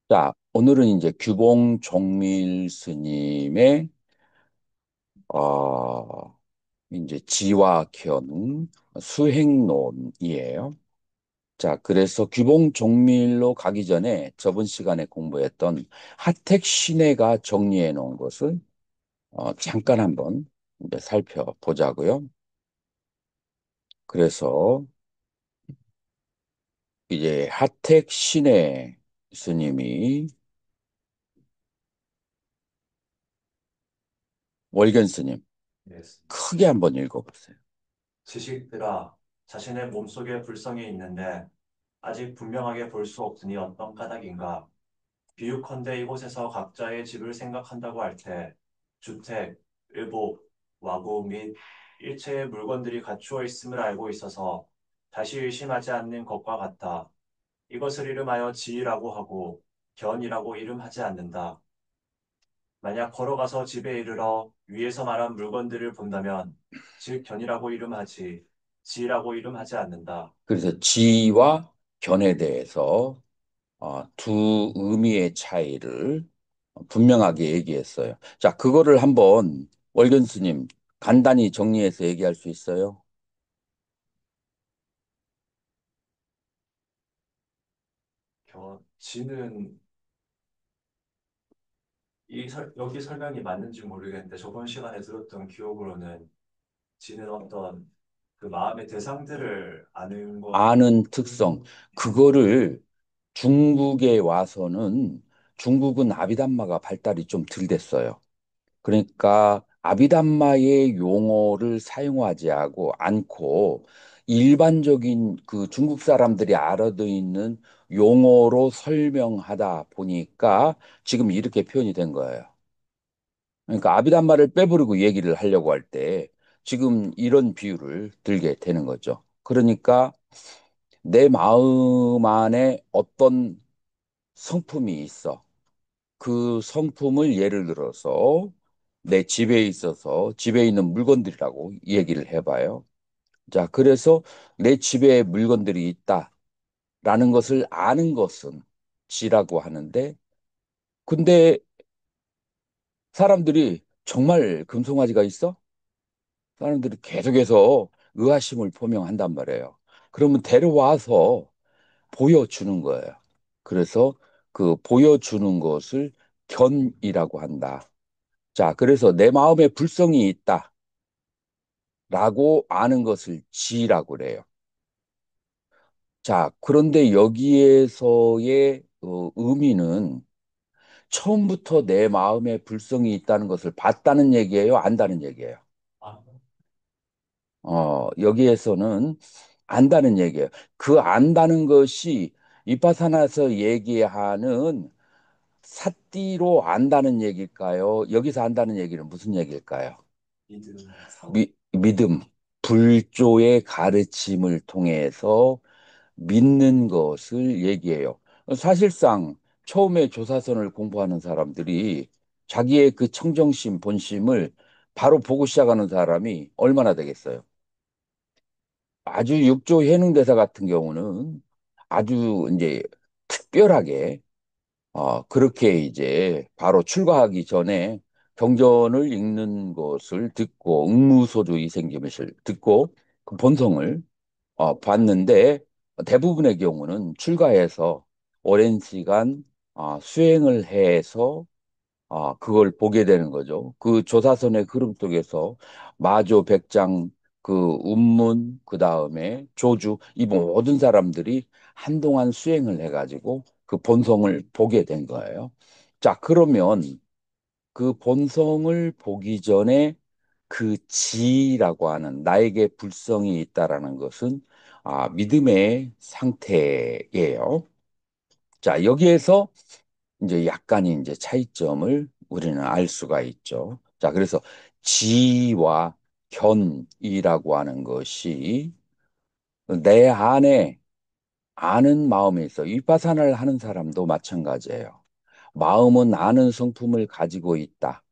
자, 오늘은 이제 규봉 종밀 스님의 이제 지와 견 수행론이에요. 자, 그래서 규봉 종밀로 가기 전에 저번 시간에 공부했던 하택 신해가 정리해 놓은 것을 잠깐 한번 이제 살펴보자고요. 그래서 이제 하택 신해 스님이 월견 스님 이랬습니다. 크게 한번 읽어보세요. 지식들아, 자신의 몸속에 불성이 있는데 아직 분명하게 볼 수 없으니 어떤 까닭인가? 비유컨대 이곳에서 각자의 집을 생각한다고 할 때 주택, 의복, 와구 및 일체의 물건들이 갖추어 있음을 알고 있어서 다시 의심하지 않는 것과 같다. 이것을 이름하여 지이라고 하고 견이라고 이름하지 않는다. 만약 걸어가서 집에 이르러 위에서 말한 물건들을 본다면 즉 견이라고 이름하지 지라고 이름하지 않는다. 그래서 지와 견에 대해서 두 의미의 차이를 분명하게 얘기했어요. 자, 그거를 한번 월견 스님 간단히 정리해서 얘기할 수 있어요? 지는 여기 설명이 맞는지 모르겠는데 저번 시간에 들었던 기억으로는 지는 어떤 그 마음의 대상들을 아는 것. 아는 특성. 그거를 중국에 와서는 중국은 아비담마가 발달이 좀 덜 됐어요. 그러니까 아비담마의 용어를 사용하지 않고 일반적인 그 중국 사람들이 알아듣는 용어로 설명하다 보니까 지금 이렇게 표현이 된 거예요. 그러니까 아비담마를 빼버리고 얘기를 하려고 할 때 지금 이런 비유를 들게 되는 거죠. 그러니까 내 마음 안에 어떤 성품이 있어. 그 성품을 예를 들어서 내 집에 있어서 집에 있는 물건들이라고 얘기를 해봐요. 자, 그래서 내 집에 물건들이 있다라는 것을 아는 것은 지라고 하는데, 근데 사람들이 정말 금송아지가 있어? 사람들이 계속해서 의아심을 표명한단 말이에요. 그러면 데려와서 보여주는 거예요. 그래서 그 보여주는 것을 견이라고 한다. 자, 그래서 내 마음에 불성이 있다라고 아는 것을 지라고 그래요. 자, 그런데 여기에서의 의미는 처음부터 내 마음에 불성이 있다는 것을 봤다는 얘기예요, 안다는 얘기예요. 아, 여기에서는 안다는 얘기예요. 그 안다는 것이 이파사나에서 얘기하는 사띠로 안다는 얘기일까요? 여기서 안다는 얘기는 무슨 얘기일까요? 믿음, 사고. 믿음, 불조의 가르침을 통해서 믿는 것을 얘기해요. 사실상 처음에 조사선을 공부하는 사람들이 자기의 그 청정심, 본심을 바로 보고 시작하는 사람이 얼마나 되겠어요? 아주 육조 해능대사 같은 경우는 아주 이제 특별하게 그렇게 이제 바로 출가하기 전에 경전을 읽는 것을 듣고 응무소주 이생김을 듣고 그 본성을 봤는데 대부분의 경우는 출가해서 오랜 시간 수행을 해서 그걸 보게 되는 거죠. 그 조사선의 흐름 속에서 마조, 백장, 그 운문, 그 다음에 조주, 이 모든 사람들이 한동안 수행을 해가지고 그 본성을 보게 된 거예요. 자, 그러면 그 본성을 보기 전에 그 지라고 하는 나에게 불성이 있다라는 것은 믿음의 상태예요. 자, 여기에서 이제 약간의 이제 차이점을 우리는 알 수가 있죠. 자, 그래서 지와 견이라고 하는 것이 내 안에 아는 마음에 있어. 위파사나를 하는 사람도 마찬가지예요. 마음은 아는 성품을 가지고 있다.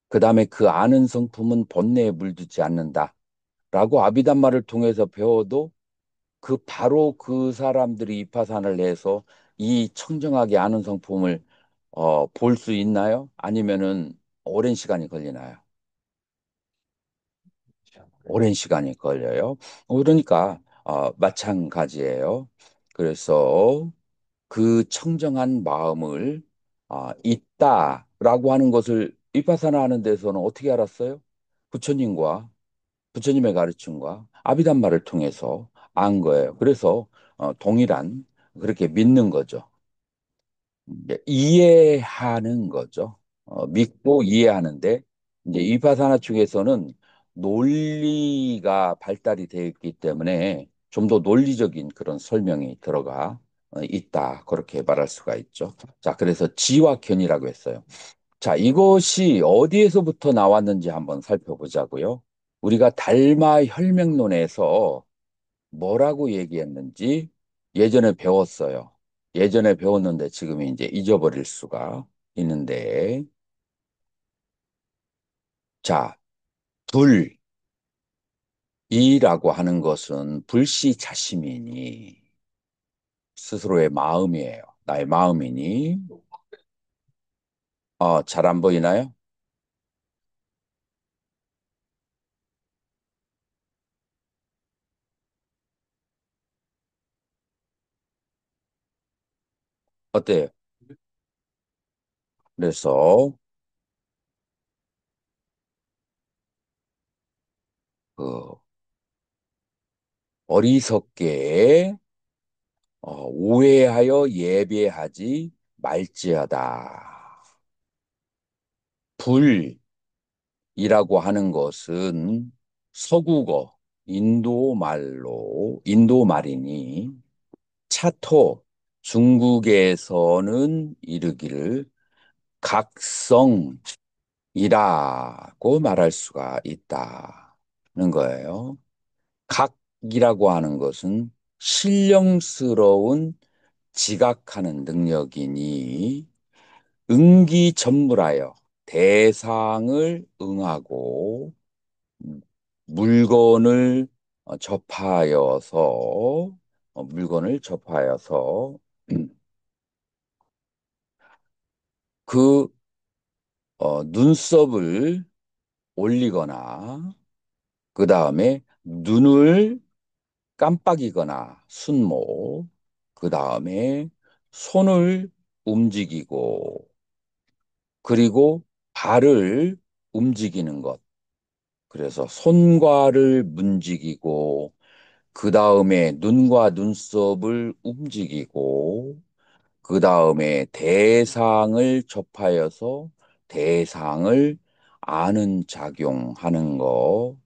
그 다음에 그 아는 성품은 본내에 물들지 않는다. 라고 아비담마를 통해서 배워도 그 바로 그 사람들이 위파사나를 해서 이 청정하게 아는 성품을 볼 수 있나요? 아니면은 오랜 시간이 걸리나요? 오랜 시간이 걸려요. 그러니까 마찬가지예요. 그래서 그 청정한 마음을 있다라고 하는 것을 위파사나 하는 데서는 어떻게 알았어요? 부처님과 부처님의 가르침과 아비담마를 통해서 안 거예요. 그래서 동일한 그렇게 믿는 거죠. 이제 이해하는 거죠. 믿고 이해하는데 이제 위파사나 쪽에서는 논리가 발달이 되어 있기 때문에 좀 더 논리적인 그런 설명이 들어가 있다. 그렇게 말할 수가 있죠. 자, 그래서 지와 견이라고 했어요. 자, 이것이 어디에서부터 나왔는지 한번 살펴보자고요. 우리가 달마 혈맹론에서 뭐라고 얘기했는지 예전에 배웠어요. 예전에 배웠는데 지금 이제 잊어버릴 수가 있는데, 자, 불이라고 하는 것은 불시 자심이니 스스로의 마음이에요. 나의 마음이니, 잘 안 보이나요? 어때요? 그래서 그 어리석게 오해하여 예배하지 말지어다. 불이라고 하는 것은 서국어, 인도 말이니 차토, 중국에서는 이르기를 각성이라고 말할 수가 있다는 거예요. 각이라고 하는 것은 신령스러운 지각하는 능력이니 응기전물하여 대상을 응하고 물건을 접하여서 그 눈썹을 올리거나 그 다음에 눈을 깜빡이거나 순모 그 다음에 손을 움직이고 그리고 발을 움직이는 것. 그래서 손과를 움직이고 그 다음에 눈과 눈썹을 움직이고 그 다음에 대상을 접하여서 대상을 아는 작용하는 거.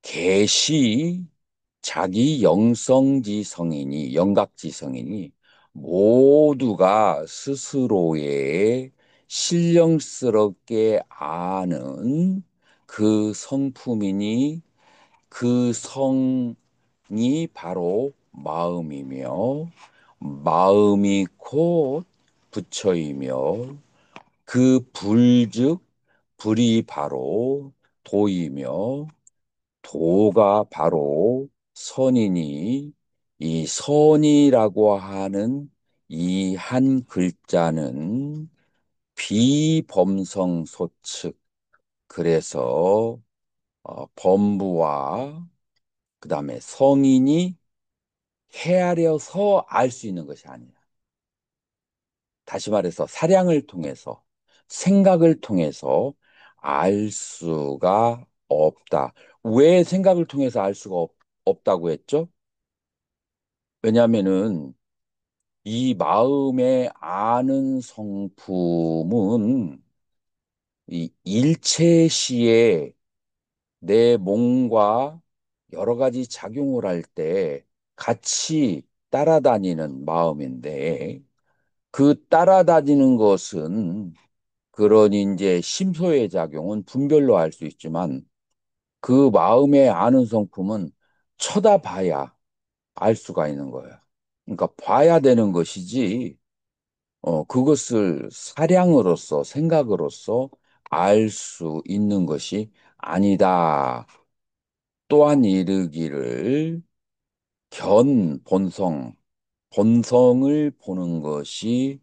개시 자기 영성지성이니 영각지성이니 모두가 스스로의 신령스럽게 아는 그 성품이니 그 성이 바로 마음이며 마음이 곧 부처이며 그 불즉 불이 바로 도이며 도가 바로 선이니 이 선이라고 하는 이 한 글자는 비범성 소측 그래서 범부와 그다음에 성인이 헤아려서 알 수 있는 것이 아니야. 다시 말해서 사량을 통해서 생각을 통해서 알 수가 없다. 왜 생각을 통해서 알 수가 없다고 했죠? 왜냐하면은 이 마음에 아는 성품은 이 일체시에 내 몸과 여러 가지 작용을 할 때 같이 따라다니는 마음인데 그 따라다니는 것은 그런 이제 심소의 작용은 분별로 알 수 있지만 그 마음에 아는 성품은 쳐다봐야 알 수가 있는 거예요. 그러니까 봐야 되는 것이지 그것을 사량으로서 생각으로서 알 수 있는 것이 아니다. 또한 이르기를 견 본성 본성을 보는 것이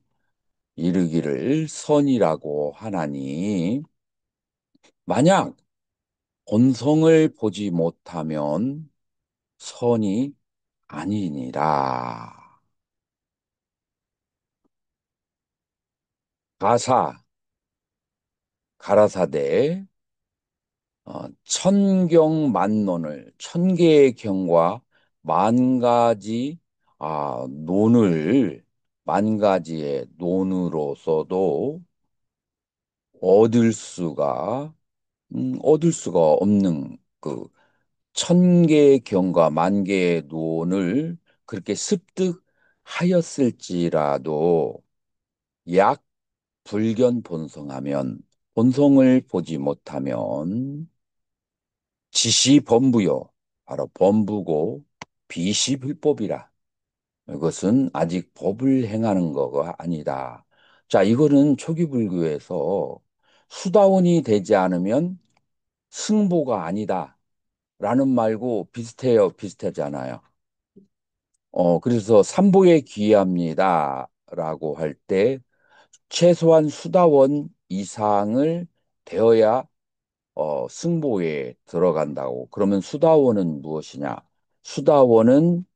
이르기를 선이라고 하나니 만약 본성을 보지 못하면 선이 아니니라. 가사, 가라사대, 천경만론을, 천 개의 경과 만 가지, 논을, 만 가지의 논으로서도 얻을 수가 없는 그 천 개의 경과 만 개의 논을 그렇게 습득하였을지라도 약 불견 본성하면 본성을 보지 못하면 지시범부요. 바로 범부고 비시불법이라. 이것은 아직 법을 행하는 거가 아니다. 자, 이거는 초기 불교에서 수다원이 되지 않으면 승보가 아니다. 라는 말고 비슷해요. 비슷하잖아요. 그래서 삼보에 귀합니다. 라고 할 때 최소한 수다원 이상을 되어야 승보에 들어간다고. 그러면 수다원은 무엇이냐? 수다원은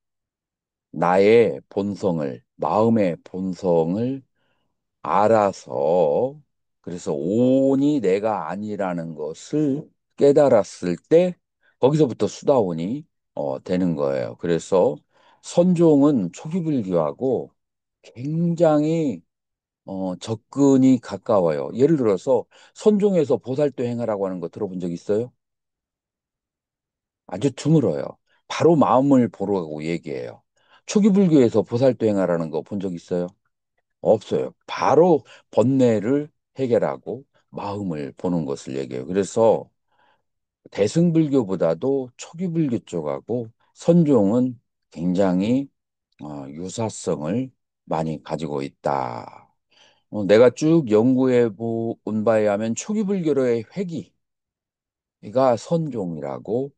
나의 본성을, 마음의 본성을 알아서, 그래서 온이 내가 아니라는 것을 깨달았을 때, 거기서부터 수다원이 되는 거예요. 그래서 선종은 초기 불교하고 굉장히 접근이 가까워요. 예를 들어서 선종에서 보살도 행하라고 하는 거 들어본 적 있어요? 아주 드물어요. 바로 마음을 보라고 얘기해요. 초기 불교에서 보살도 행하라는 거 본 적 있어요? 없어요. 바로 번뇌를 해결하고 마음을 보는 것을 얘기해요. 그래서 대승불교보다도 초기 불교 쪽하고 선종은 굉장히 유사성을 많이 가지고 있다. 내가 쭉 연구해 본 바에 하면 초기 불교의 회귀가 선종이라고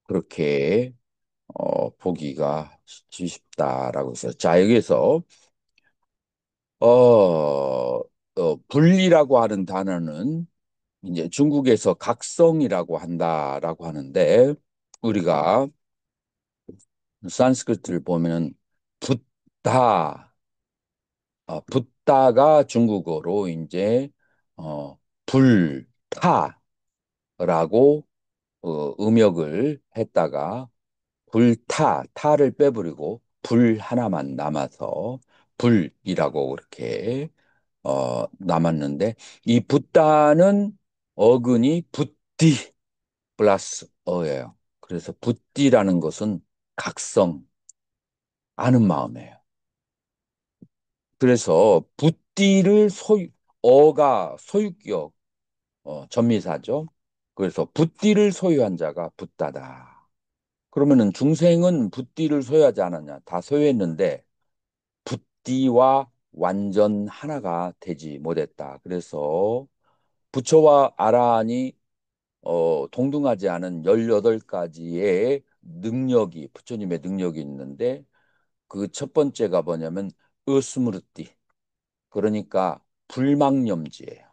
그렇게 보기가 쉽다라고 했어요. 자, 여기서 분리라고 하는 단어는 이제 중국에서 각성이라고 한다라고 하는데 우리가 산스크리트를 보면은 붓다, 붓다가 중국어로 이제 불타라고 음역을 했다가 타를 빼버리고 불 하나만 남아서 불이라고 그렇게 남았는데 이 붓다는 어근이 붓디 플러스 어예요. 그래서 붓디라는 것은 각성, 아는 마음이에요. 그래서 붓디를 어가 소유격, 전미사죠. 그래서 붓디를 소유한 자가 붓다다. 그러면은 중생은 붓디를 소유하지 않았냐? 다 소유했는데 붓디와 완전 하나가 되지 못했다. 그래서 부처와 아라한이 동등하지 않은 18가지의 능력이 부처님의 능력이 있는데 그 첫 번째가 뭐냐면 으스무르띠 그러니까 불망념지예요.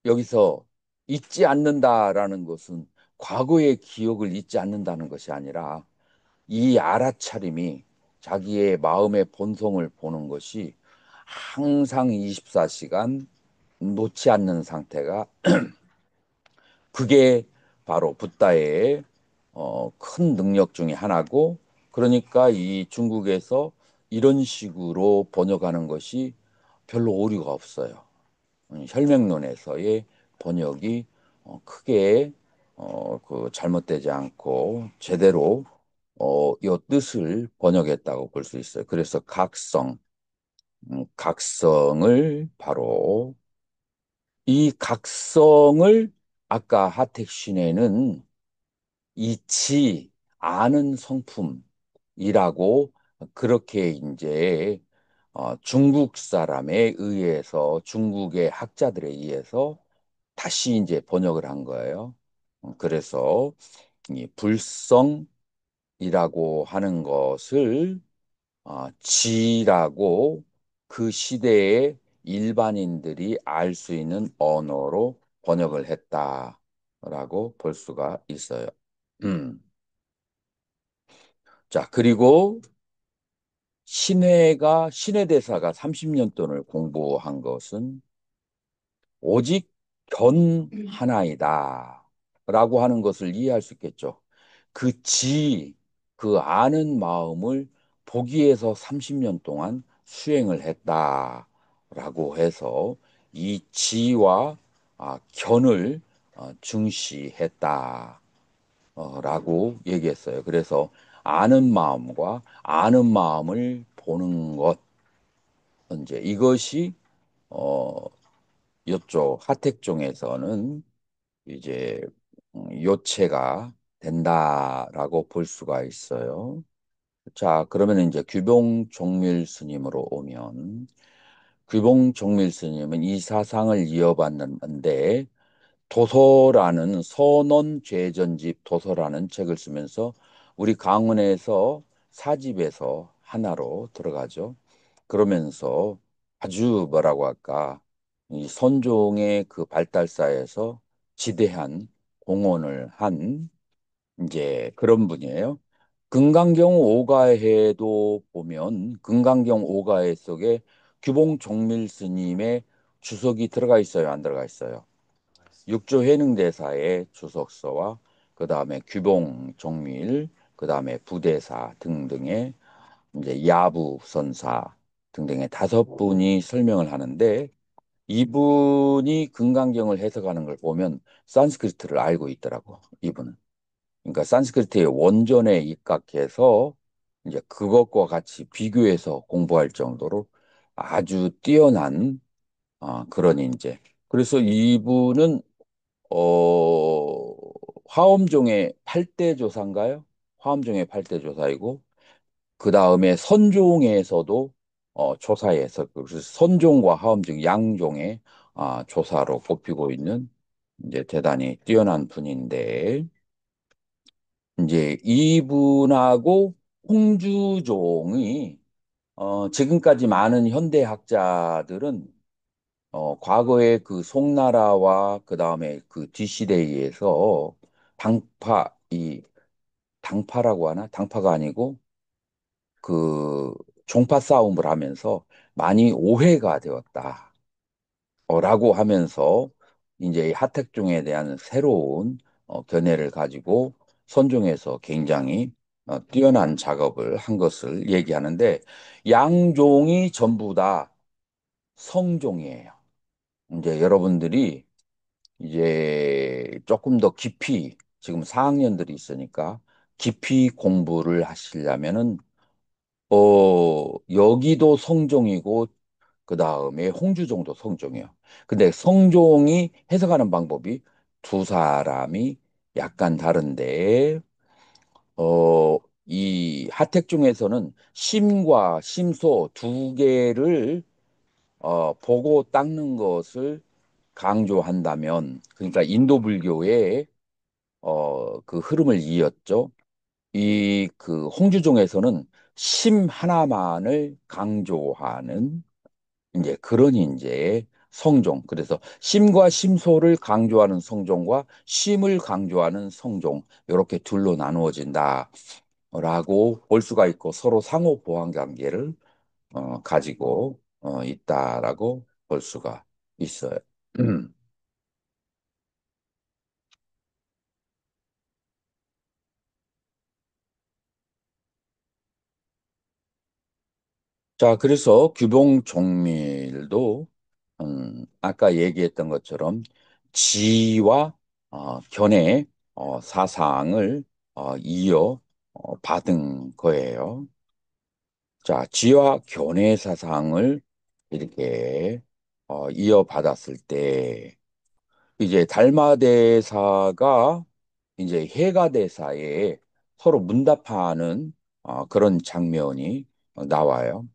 여기서 잊지 않는다라는 것은 과거의 기억을 잊지 않는다는 것이 아니라 이 알아차림이 자기의 마음의 본성을 보는 것이 항상 24시간 놓지 않는 상태가 그게 바로 붓다의 큰 능력 중에 하나고 그러니까 이 중국에서 이런 식으로 번역하는 것이 별로 오류가 없어요. 혈맹론에서의 번역이 크게 그 잘못되지 않고 제대로 이 뜻을 번역했다고 볼 수 있어요. 그래서 각성을 바로 이 각성을 아까 하택신에는 이치 아는 성품이라고 그렇게 이제 중국 사람에 의해서 중국의 학자들에 의해서 다시 이제 번역을 한 거예요. 그래서 이 불성이라고 하는 것을 지라고 그 시대의 일반인들이 알 수 있는 언어로 번역을 했다라고 볼 수가 있어요. 음. 자, 그리고 신해대사가 30년 동을 공부한 것은 오직 견 하나이다. 라고 하는 것을 이해할 수 있겠죠. 그 그 아는 마음을 보기에서 30년 동안 수행을 했다라고 해서 이 지와 견을 중시했다. 라고 얘기했어요. 그래서 아는 마음과 아는 마음을 보는 것, 이제 이것이 어, 이쪽 하택종에서는 이제 요체가 된다라고 볼 수가 있어요. 자, 그러면 이제 규봉종밀 스님으로 오면 규봉종밀 스님은 이 사상을 이어받는데 도서라는 선원죄전집 도서라는 책을 쓰면서 우리 강원에서 사집에서 하나로 들어가죠. 그러면서 아주 뭐라고 할까 이 선종의 그 발달사에서 지대한 공헌을 한 이제 그런 분이에요. 금강경 오가해도 보면 금강경 오가해 속에 규봉 종밀 스님의 주석이 들어가 있어요, 안 들어가 있어요? 육조 해능대사의 주석서와 그 다음에 규봉 종밀, 그 다음에 부대사 등등의 이제 야부 선사 등등의 다섯 분이 설명을 하는데 이분이 금강경을 해석하는 걸 보면 산스크리트를 알고 있더라고, 이분은. 그러니까 산스크리트의 원전에 입각해서 이제 그것과 같이 비교해서 공부할 정도로 아주 뛰어난 그런 인재. 그래서 이분은 화엄종의 8대 조사인가요? 화엄종의 8대 조사이고 그 다음에 선종에서도 조사에서 그래서 선종과 화엄종 양종의 조사로 뽑히고 있는 이제 대단히 뛰어난 분인데 이제 이분하고 홍주종이 지금까지 많은 현대학자들은 과거에 그 송나라와 그 다음에 그 뒷시대에서 당파라고 하나? 당파가 아니고 그 종파 싸움을 하면서 많이 오해가 되었다. 라고 하면서 이제 이 하택종에 대한 새로운 견해를 가지고 선종에서 굉장히 뛰어난 작업을 한 것을 얘기하는데 양종이 전부 다 성종이에요. 이제 여러분들이 이제 조금 더 깊이 지금 4학년들이 있으니까 깊이 공부를 하시려면은 여기도 성종이고 그 다음에 홍주종도 성종이에요. 근데 성종이 해석하는 방법이 두 사람이 약간 다른데 이 하택종에서는 심과 심소 두 개를 보고 닦는 것을 강조한다면 그러니까 인도 불교의 그 흐름을 이었죠. 이 그 홍주종에서는 심 하나만을 강조하는 이제 그런 이제 성종. 그래서 심과 심소를 강조하는 성종과 심을 강조하는 성종. 이렇게 둘로 나누어진다라고 볼 수가 있고 서로 상호 보완 관계를 가지고 있다라고 볼 수가 있어요. 자, 그래서 규봉종밀도 아까 얘기했던 것처럼 지와 견해 사상을 이어 받은 거예요. 자, 지와 견해 사상을 이렇게 이어받았을 때 이제 달마대사가 이제 해가대사에 서로 문답하는 그런 장면이 나와요.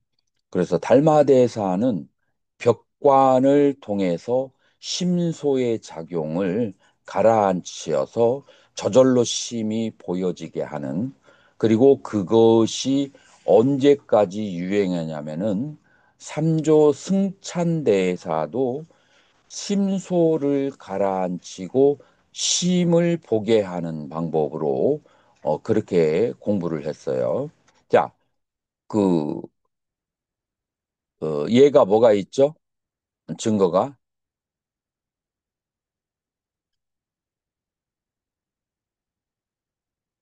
그래서 달마대사는 벽관을 통해서 심소의 작용을 가라앉혀서 저절로 심이 보여지게 하는 그리고 그것이 언제까지 유행하냐면은 삼조 승찬대사도 심소를 가라앉히고 심을 보게 하는 방법으로 그렇게 공부를 했어요. 자, 그 얘가 뭐가 있죠? 증거가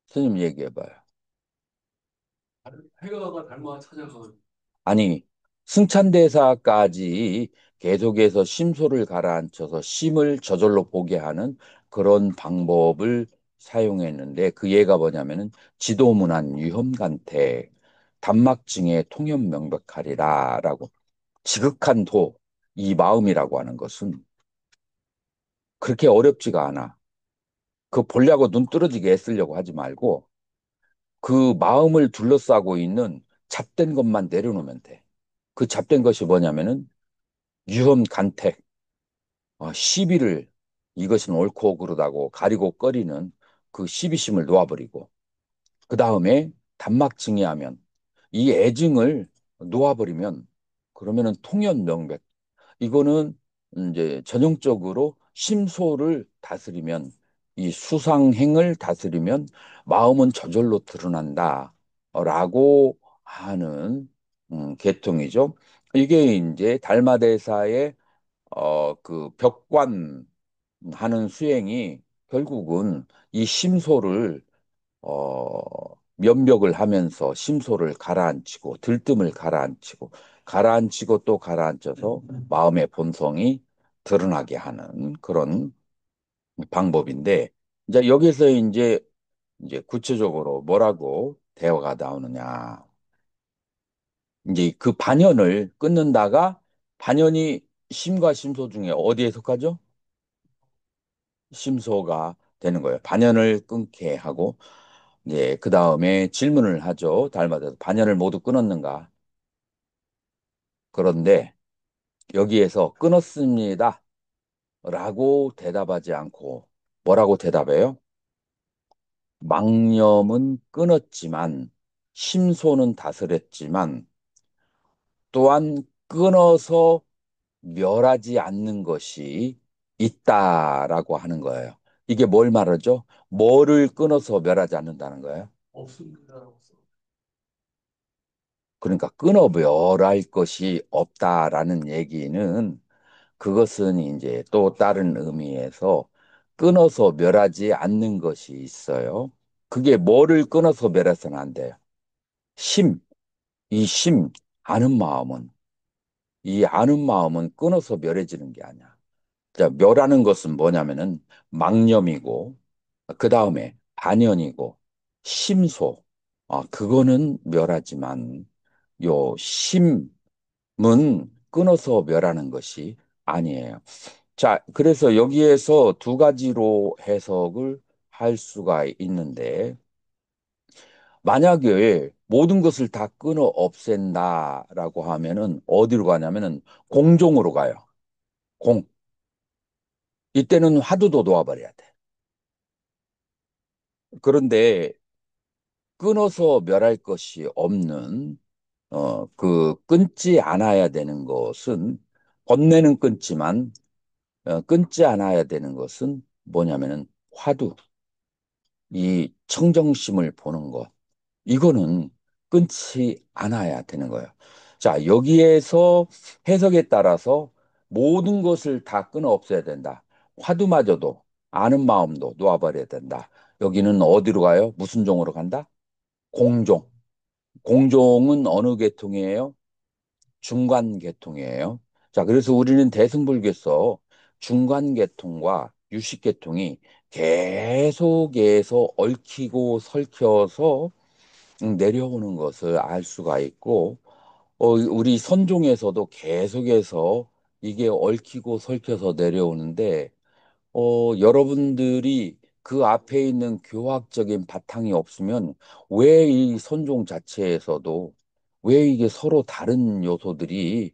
스님 얘기해봐요. 해가가 닮아 찾아가. 아니, 승찬대사까지 계속해서 심소를 가라앉혀서 심을 저절로 보게 하는 그런 방법을 사용했는데 그 예가 뭐냐면은 지도문안 유험간태 단막증에 통연명백하리라라고 지극한 도, 이 마음이라고 하는 것은 그렇게 어렵지가 않아. 그 보려고 눈 뚫어지게 애쓰려고 하지 말고 그 마음을 둘러싸고 있는 잡된 것만 내려놓으면 돼. 그 잡된 것이 뭐냐면은 유험 간택, 시비를 이것은 옳고 그르다고 가리고 꺼리는 그 시비심을 놓아버리고 그 다음에 단막 증이하면 이 애증을 놓아버리면 그러면은 통연명백 이거는 이제 전형적으로 심소를 다스리면 이 수상행을 다스리면 마음은 저절로 드러난다라고 하는 계통이죠. 이게 이제 달마대사의 그 벽관 하는 수행이 결국은 이 심소를 어, 면벽을 하면서 심소를 가라앉히고 들뜸을 가라앉히고 가라앉히고 또 가라앉혀서 마음의 본성이 드러나게 하는 그런 방법인데 이제 여기서 이제 구체적으로 뭐라고 대화가 나오느냐 이제 그 반연을 끊는다가 반연이 심과 심소 중에 어디에 속하죠? 심소가 되는 거예요. 반연을 끊게 하고 이제 그 다음에 질문을 하죠. 달마다 반연을 모두 끊었는가? 그런데 여기에서 끊었습니다. 라고 대답하지 않고 뭐라고 대답해요? 망념은 끊었지만 심소는 다스렸지만 또한 끊어서 멸하지 않는 것이 있다라고 하는 거예요. 이게 뭘 말하죠? 뭐를 끊어서 멸하지 않는다는 거예요? 없습니다라고 써. 그러니까 끊어 멸할 것이 없다라는 얘기는 그것은 이제 또 다른 의미에서 끊어서 멸하지 않는 것이 있어요. 그게 뭐를 끊어서 멸해서는 안 돼요. 심, 이 심, 아는 마음은, 이 아는 마음은 끊어서 멸해지는 게 아니야. 자, 멸하는 것은 뭐냐면은 망념이고, 그 다음에 반연이고, 심소, 그거는 멸하지만, 요 심은 끊어서 멸하는 것이 아니에요. 자, 그래서 여기에서 두 가지로 해석을 할 수가 있는데, 만약에 모든 것을 다 끊어 없앤다라고 하면은 어디로 가냐면은 공종으로 가요. 공. 이때는 화두도 놓아버려야 돼. 그런데 끊어서 멸할 것이 없는, 그 끊지 않아야 되는 것은, 번뇌는 끊지만, 끊지 않아야 되는 것은 뭐냐면은 화두, 이 청정심을 보는 것. 이거는 끊지 않아야 되는 거예요. 자, 여기에서 해석에 따라서 모든 것을 다 끊어 없애야 된다. 화두마저도 아는 마음도 놓아버려야 된다. 여기는 어디로 가요? 무슨 종으로 간다? 공종. 공종은 어느 계통이에요? 중간 계통이에요. 자, 그래서 우리는 대승불교에서 중간 계통과 유식 계통이 계속해서 얽히고 설켜서 내려오는 것을 알 수가 있고, 우리 선종에서도 계속해서 이게 얽히고 설켜서 내려오는데, 여러분들이 그 앞에 있는 교학적인 바탕이 없으면 왜 이 선종 자체에서도 왜 이게 서로 다른 요소들이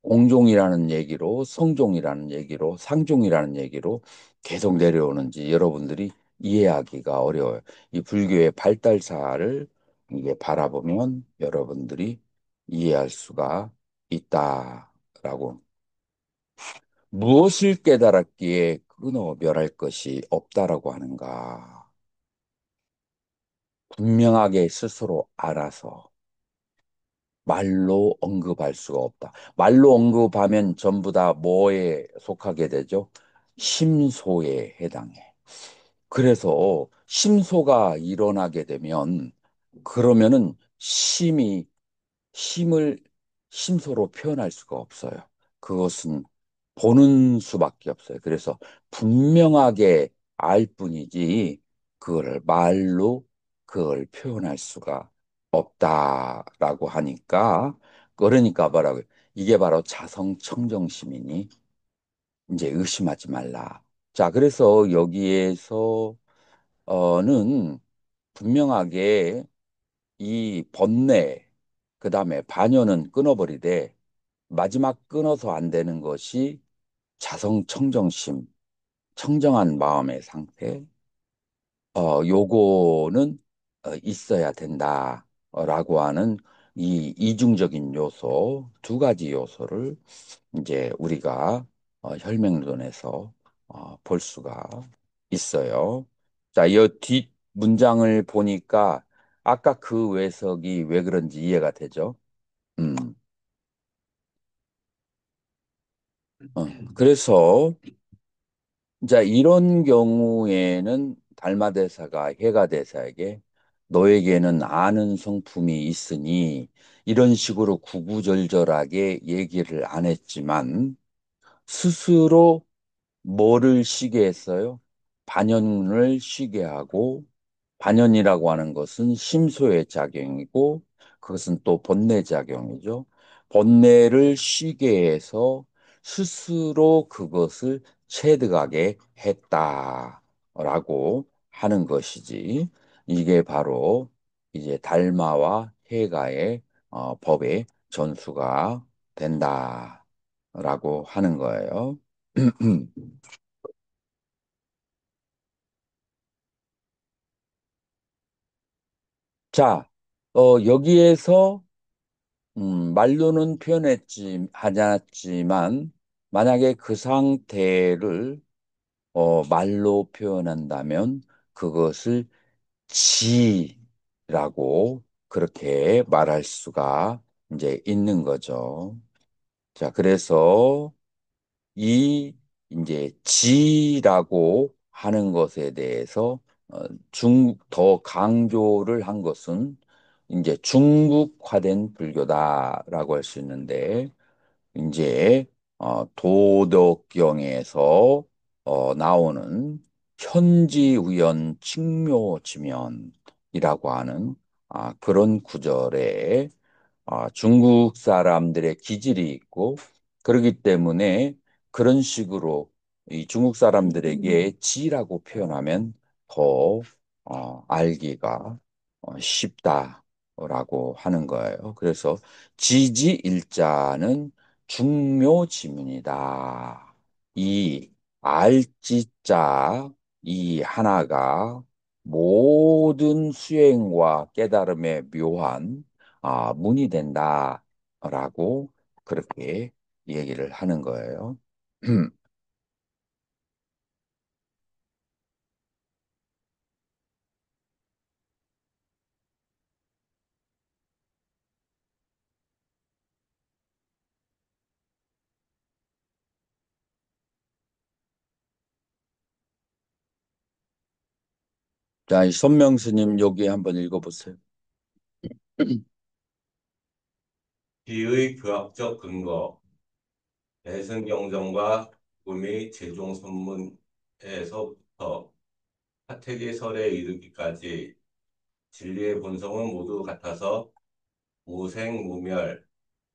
공종이라는 얘기로 성종이라는 얘기로 상종이라는 얘기로 계속 내려오는지 여러분들이 이해하기가 어려워요. 이 불교의 발달사를 이게 바라보면 여러분들이 이해할 수가 있다라고. 무엇을 깨달았기에 끊어 멸할 것이 없다라고 하는가? 분명하게 스스로 알아서 말로 언급할 수가 없다. 말로 언급하면 전부 다 뭐에 속하게 되죠? 심소에 해당해. 그래서 심소가 일어나게 되면 그러면은 힘을 심소로 표현할 수가 없어요. 그것은 보는 수밖에 없어요. 그래서 분명하게 알 뿐이지 그걸 말로 그걸 표현할 수가 없다라고 하니까 그러니까 뭐라고요? 이게 바로 자성청정심이니 이제 의심하지 말라. 자, 그래서 여기에서는 분명하게 이 번뇌, 그 다음에 반연은 끊어버리되 마지막 끊어서 안 되는 것이 자성청정심, 청정한 마음의 상태, 요거는 있어야 된다라고 하는 이 이중적인 요소, 두 가지 요소를 이제 우리가 혈맹론에서 볼 수가 있어요. 자, 이 뒷 문장을 보니까 아까 그 외석이 왜 그런지 이해가 되죠? 음, 그래서 자, 이런 경우에는 달마대사가 해가대사에게 너에게는 아는 성품이 있으니 이런 식으로 구구절절하게 얘기를 안 했지만 스스로 뭐를 쉬게 했어요? 반연을 쉬게 하고 반연이라고 하는 것은 심소의 작용이고 그것은 또 번뇌 작용이죠. 번뇌를 쉬게 해서 스스로 그것을 체득하게 했다라고 하는 것이지. 이게 바로 이제 달마와 해가의 법의 전수가 된다라고 하는 거예요. 자, 여기에서 말로는 표현했지 하였지만 만약에 그 상태를 말로 표현한다면 그것을 지라고 그렇게 말할 수가 이제 있는 거죠. 자, 그래서 이 이제 지라고 하는 것에 대해서 더 강조를 한 것은 이제 중국화된 불교다라고 할 수 있는데 이제 도덕경에서 나오는 현지우연 칭묘지면이라고 하는 그런 구절에 중국 사람들의 기질이 있고 그렇기 때문에 그런 식으로 이 중국 사람들에게 지라고 표현하면 더 알기가 쉽다라고 하는 거예요. 그래서 지지일자는 중묘지문이다. 이 알지자 이 하나가 모든 수행과 깨달음의 묘한 문이 된다라고 그렇게 얘기를 하는 거예요. 자, 이 손명스님 여기 한번 읽어보세요. 비의 교학적 근거, 대승경전과 구미 제종선문에서부터 파태기설에 이르기까지 진리의 본성은 모두 같아서 무생무멸,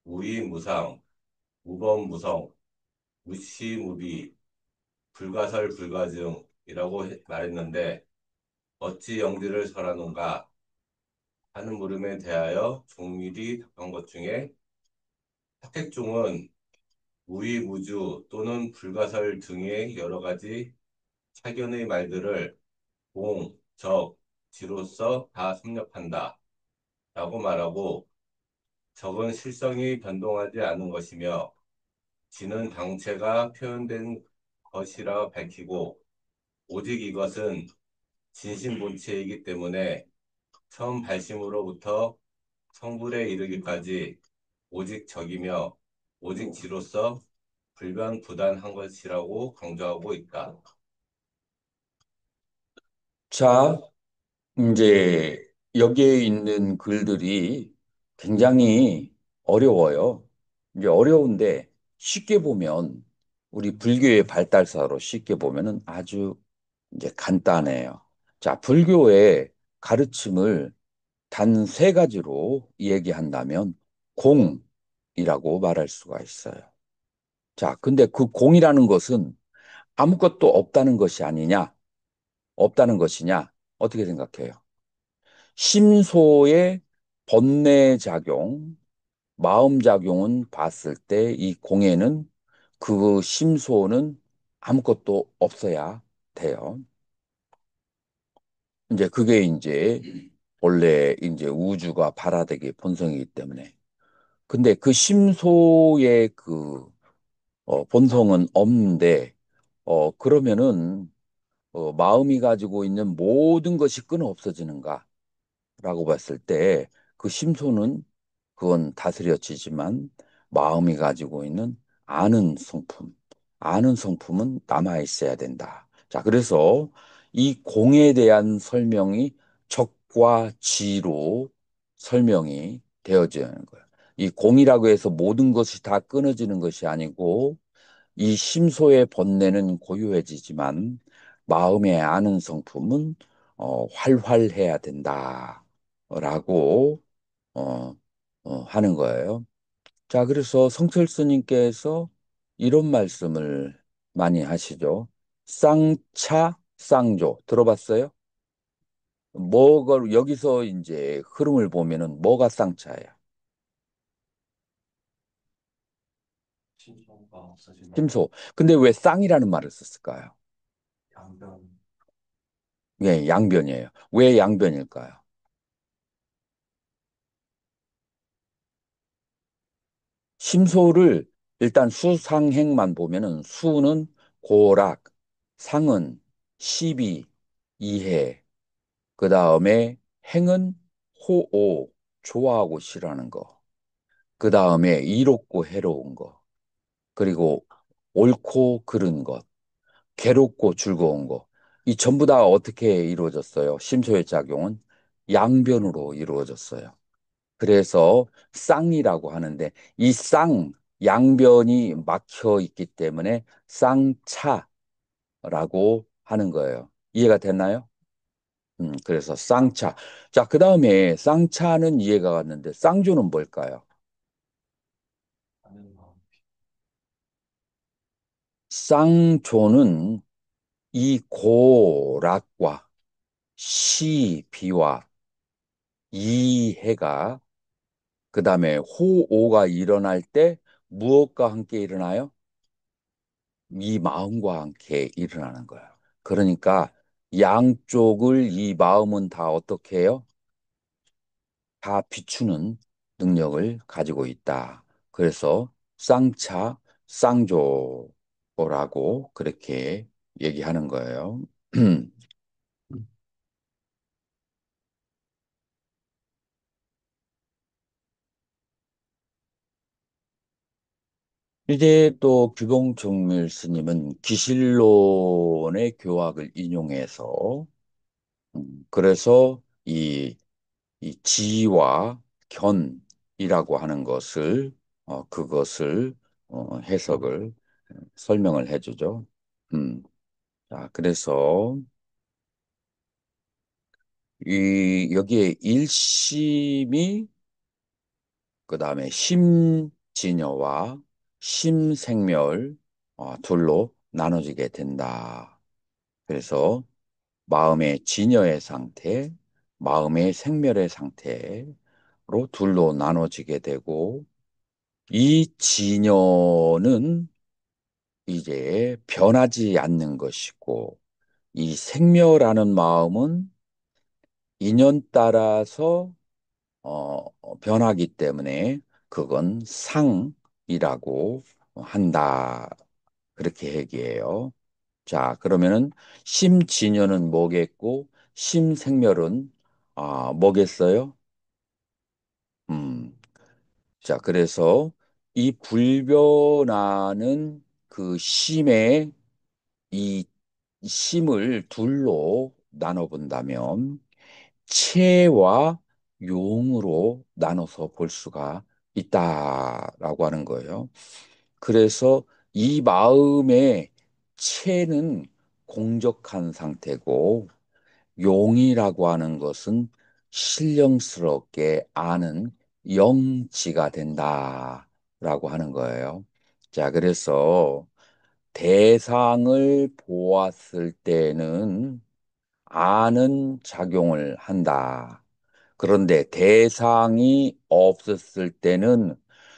무이무상, 무범무성, 무시무비, 불가설불가증이라고 말했는데 어찌 영지를 설하는가 하는 물음에 대하여 종밀이 답한 것 중에 파택종은 무의무주 또는 불가설 등의 여러 가지 차견의 말들을 공, 적, 지로서 다 섭렵한다. 라고 말하고 적은 실성이 변동하지 않은 것이며 지는 당체가 표현된 것이라 밝히고 오직 이것은 진심본체이기 때문에 처음 발심으로부터 성불에 이르기까지 오직 적이며 오직 지로서 불변부단한 것이라고 강조하고 있다. 자, 이제 여기에 있는 글들이 굉장히 어려워요. 이제 어려운데 쉽게 보면 우리 불교의 발달사로 쉽게 보면은 아주 이제 간단해요. 자, 불교의 가르침을 단 세 가지로 얘기한다면 공이라고 말할 수가 있어요. 자, 근데 그 공이라는 것은 아무것도 없다는 것이 아니냐? 없다는 것이냐? 어떻게 생각해요? 심소의 번뇌 작용, 마음 작용은 봤을 때 이 공에는 그 심소는 아무것도 없어야 돼요. 이제 그게 이제 원래 이제 우주가 발화되기 본성이기 때문에. 근데 그 심소의 그 본성은 없는데 그러면은 마음이 가지고 있는 모든 것이 끊어 없어지는가? 라고 봤을 때 그 심소는 그건 다스려지지만 마음이 가지고 있는 아는 성품은 남아 있어야 된다. 자, 그래서 이 공에 대한 설명이 적과 지로 설명이 되어지는 거예요. 이 공이라고 해서 모든 것이 다 끊어지는 것이 아니고 이 심소의 본내는 고요해지지만 마음의 아는 성품은 활활해야 된다라고 어, 하는 거예요. 자, 그래서 성철 스님께서 이런 말씀을 많이 하시죠. 쌍차, 쌍조 들어봤어요? 뭐가 여기서 이제 흐름을 보면은 뭐가 쌍차예요? 신성과 없어지는 심소. 근데 왜 쌍이라는 말을 썼을까요? 양변, 예, 양변이에요. 왜 양변일까요? 심소를 일단 수상행만 보면은 수는 고락, 상은 시비, 이해, 그 다음에 행은 호오, 좋아하고 싫어하는 거, 그 다음에 이롭고 해로운 거, 그리고 옳고 그른 것, 괴롭고 즐거운 거. 이 전부 다 어떻게 이루어졌어요? 심소의 작용은 양변으로 이루어졌어요. 그래서 쌍이라고 하는데 이 양변이 막혀 있기 때문에 쌍차라고 하는 거예요. 이해가 됐나요? 그래서 쌍차. 자, 그 다음에 쌍차는 이해가 갔는데 쌍조는 뭘까요? 하는 마음, 쌍조는 이 고락과 시비와 이해가 그 다음에 호오가 일어날 때 무엇과 함께 일어나요? 이 마음과 함께 일어나는 거예요. 그러니까 양쪽을 이 마음은 다 어떻게 해요? 다 비추는 능력을 가지고 있다. 그래서 쌍차, 쌍조라고 그렇게 얘기하는 거예요. 이제 또 규봉정밀 스님은 기실론의 교학을 인용해서 그래서 이 지와 견이라고 하는 것을 그것을 해석을 설명을 해주죠. 자, 그래서 이 여기에 일심이 그다음에 심진여와 심생멸 둘로 나눠지게 된다. 그래서 마음의 진여의 상태, 마음의 생멸의 상태로 둘로 나눠지게 되고 이 진여는 이제 변하지 않는 것이고 이 생멸하는 마음은 인연 따라서 변하기 때문에 그건 상이라고 한다. 그렇게 얘기해요. 자, 그러면은 심진여는 뭐겠고 심생멸은 뭐겠어요? 음, 자, 그래서 이 불변하는 그 심의 이 심을 둘로 나눠 본다면 체와 용으로 나눠서 볼 수가 있다라고 하는 거예요. 그래서 이 마음의 체는 공적한 상태고 용이라고 하는 것은 신령스럽게 아는 영지가 된다라고 하는 거예요. 자, 그래서 대상을 보았을 때는 아는 작용을 한다. 그런데 대상이 없었을 때는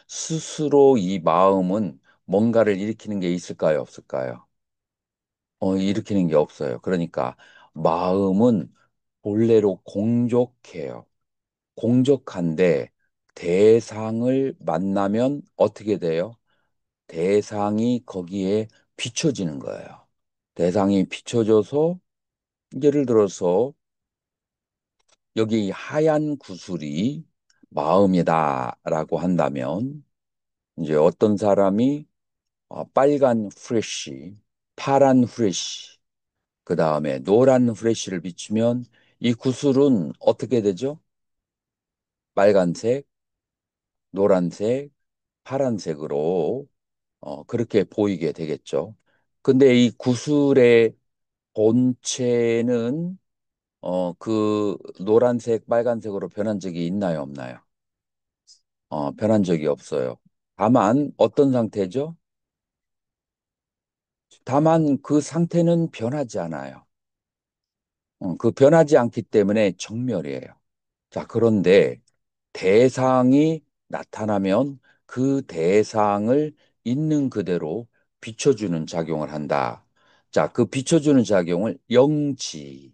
스스로 이 마음은 뭔가를 일으키는 게 있을까요? 없을까요? 일으키는 게 없어요. 그러니까 마음은 본래로 공족해요. 공족한데 대상을 만나면 어떻게 돼요? 대상이 거기에 비춰지는 거예요. 대상이 비춰져서 예를 들어서 여기 하얀 구슬이 마음이다라고 한다면 이제 어떤 사람이 빨간 후레쉬, 파란 후레쉬, 그 다음에 노란 후레쉬를 비추면 이 구슬은 어떻게 되죠? 빨간색, 노란색, 파란색으로 그렇게 보이게 되겠죠. 근데 이 구슬의 본체는 그 노란색, 빨간색으로 변한 적이 있나요, 없나요? 변한 적이 없어요. 다만 어떤 상태죠? 다만 그 상태는 변하지 않아요. 그 변하지 않기 때문에 정멸이에요. 자, 그런데 대상이 나타나면 그 대상을 있는 그대로 비춰주는 작용을 한다. 자, 그 비춰주는 작용을 영지,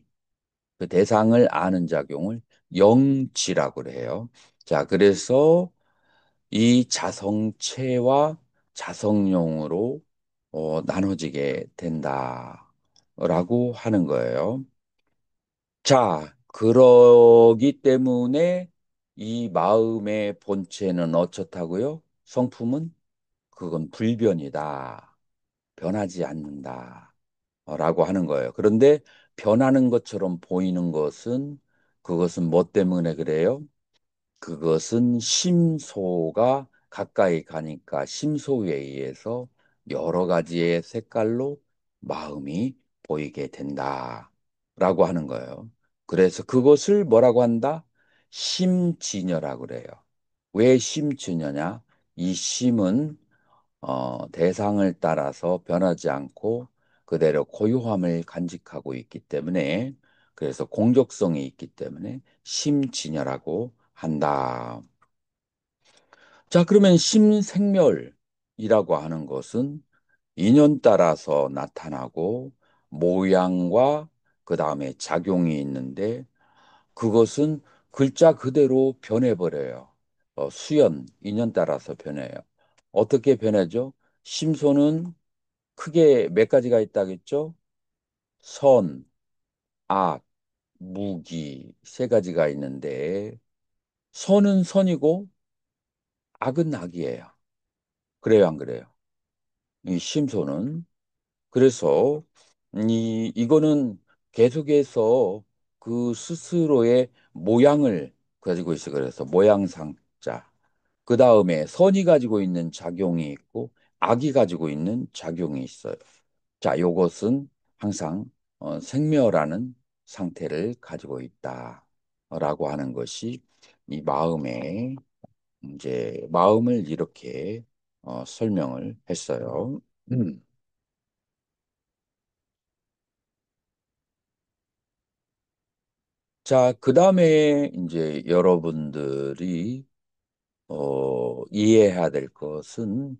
그 대상을 아는 작용을 영지라고 그래요. 자, 그래서 이 자성체와 자성용으로 나눠지게 된다라고 하는 거예요. 자, 그러기 때문에 이 마음의 본체는 어떻다고요? 성품은 그건 불변이다. 변하지 않는다. 라고 하는 거예요. 그런데 변하는 것처럼 보이는 것은 그것은 뭐 때문에 그래요? 그것은 심소가 가까이 가니까 심소에 의해서 여러 가지의 색깔로 마음이 보이게 된다라고 하는 거예요. 그래서 그것을 뭐라고 한다? 심진여라고 그래요. 왜 심진여냐? 이 심은 대상을 따라서 변하지 않고 그대로 고유함을 간직하고 있기 때문에 그래서 공적성이 있기 때문에 심진여라고 한다. 자, 그러면 심생멸이라고 하는 것은 인연 따라서 나타나고 모양과 그 다음에 작용이 있는데 그것은 글자 그대로 변해버려요. 수연, 인연 따라서 변해요. 어떻게 변하죠? 심소는 크게 몇 가지가 있다겠죠? 선, 악, 무기 세 가지가 있는데 선은 선이고 악은 악이에요. 그래요, 안 그래요? 이 심소는 그래서 이거는 계속해서 그 스스로의 모양을 가지고 있어. 그래서 모양상자. 그 다음에 선이 가지고 있는 작용이 있고 악이 가지고 있는 작용이 있어요. 자, 요것은 항상 생멸하는 상태를 가지고 있다라고 하는 것이 이 마음의 이제 마음을 이렇게 설명을 했어요. 음. 자, 그 다음에 이제 여러분들이 이해해야 될 것은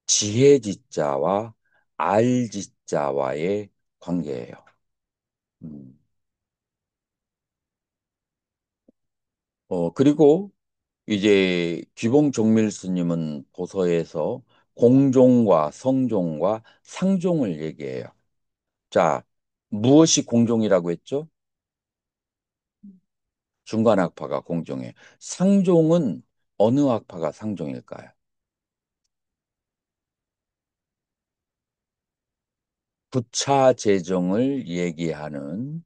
지혜지자와 알지자와의 관계예요. 음. 그리고 이제 귀봉종밀 스님은 도서에서 공종과 성종과 상종을 얘기해요. 자, 무엇이 공종이라고 했죠? 중간 학파가 공종이에요. 상종은 어느 학파가 상종일까요? 부차 재정을 얘기하는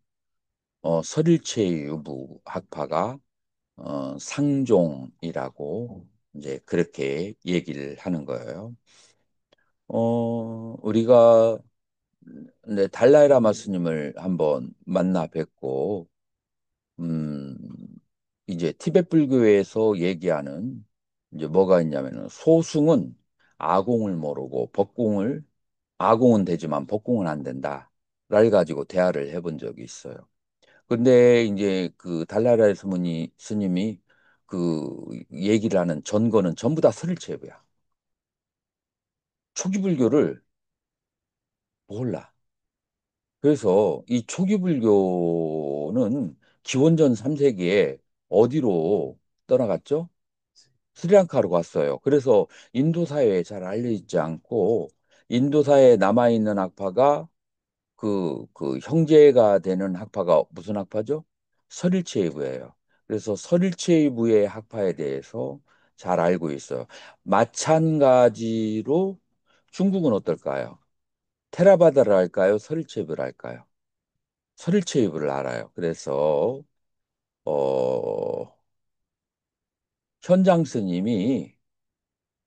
설일체 유부 학파가 상종이라고 이제 그렇게 얘기를 하는 거예요. 우리가 네, 달라이라마 스님을 한번 만나 뵙고 음, 이제 티베트 불교에서 얘기하는 이제 뭐가 있냐면은 소승은 아공을 모르고 법공을 아공은 되지만 법공은 안 된다. 를 가지고 대화를 해본 적이 있어요. 근데 이제 그 달라라의 스님이 그 얘기를 하는 전거는 전부 다 설일체부야. 초기 불교를 몰라. 그래서 이 초기 불교는 기원전 3세기에 어디로 떠나갔죠? 스리랑카로 갔어요. 그래서 인도 사회에 잘 알려있지 않고 인도 사회에 남아있는 학파가 그 형제가 되는 학파가 무슨 학파죠? 설일체이부예요. 그래서 설일체이부의 학파에 대해서 잘 알고 있어요. 마찬가지로 중국은 어떨까요? 테라바다를 할까요? 설일체이부를 할까요? 설일체이부를 알아요. 그래서 어, 현장 스님이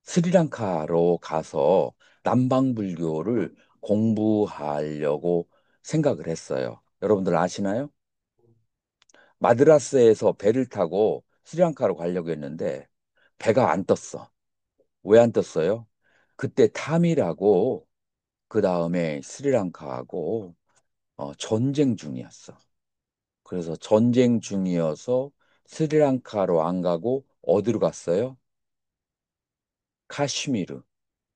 스리랑카로 가서 남방불교를 공부하려고 생각을 했어요. 여러분들 아시나요? 마드라스에서 배를 타고 스리랑카로 가려고 했는데 배가 안 떴어. 왜 안 떴어요? 그때 탐이라고 그 다음에 스리랑카하고 전쟁 중이었어. 그래서 전쟁 중이어서 스리랑카로 안 가고 어디로 갔어요? 카슈미르.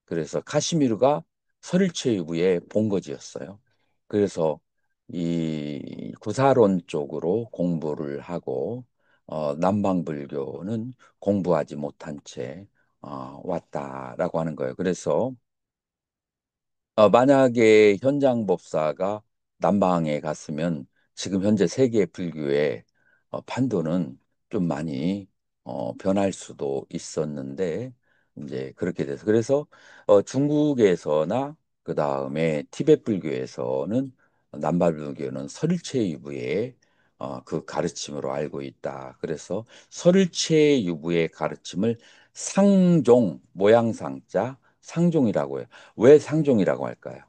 그래서 카시미르가 설일체유부의 본거지였어요. 그래서 이 구사론 쪽으로 공부를 하고 남방불교는 공부하지 못한 채 왔다라고 하는 거예요. 그래서 만약에 현장 법사가 남방에 갔으면 지금 현재 세계 불교의 판도는 좀 많이 변할 수도 있었는데 이제 그렇게 돼서 그래서 중국에서나 그 다음에 티베트 불교에서는 남발 불교는 설일체 유부의 그 가르침으로 알고 있다. 그래서 설일체 유부의 가르침을 상종 모양상자 상종이라고 해요. 왜 상종이라고 할까요?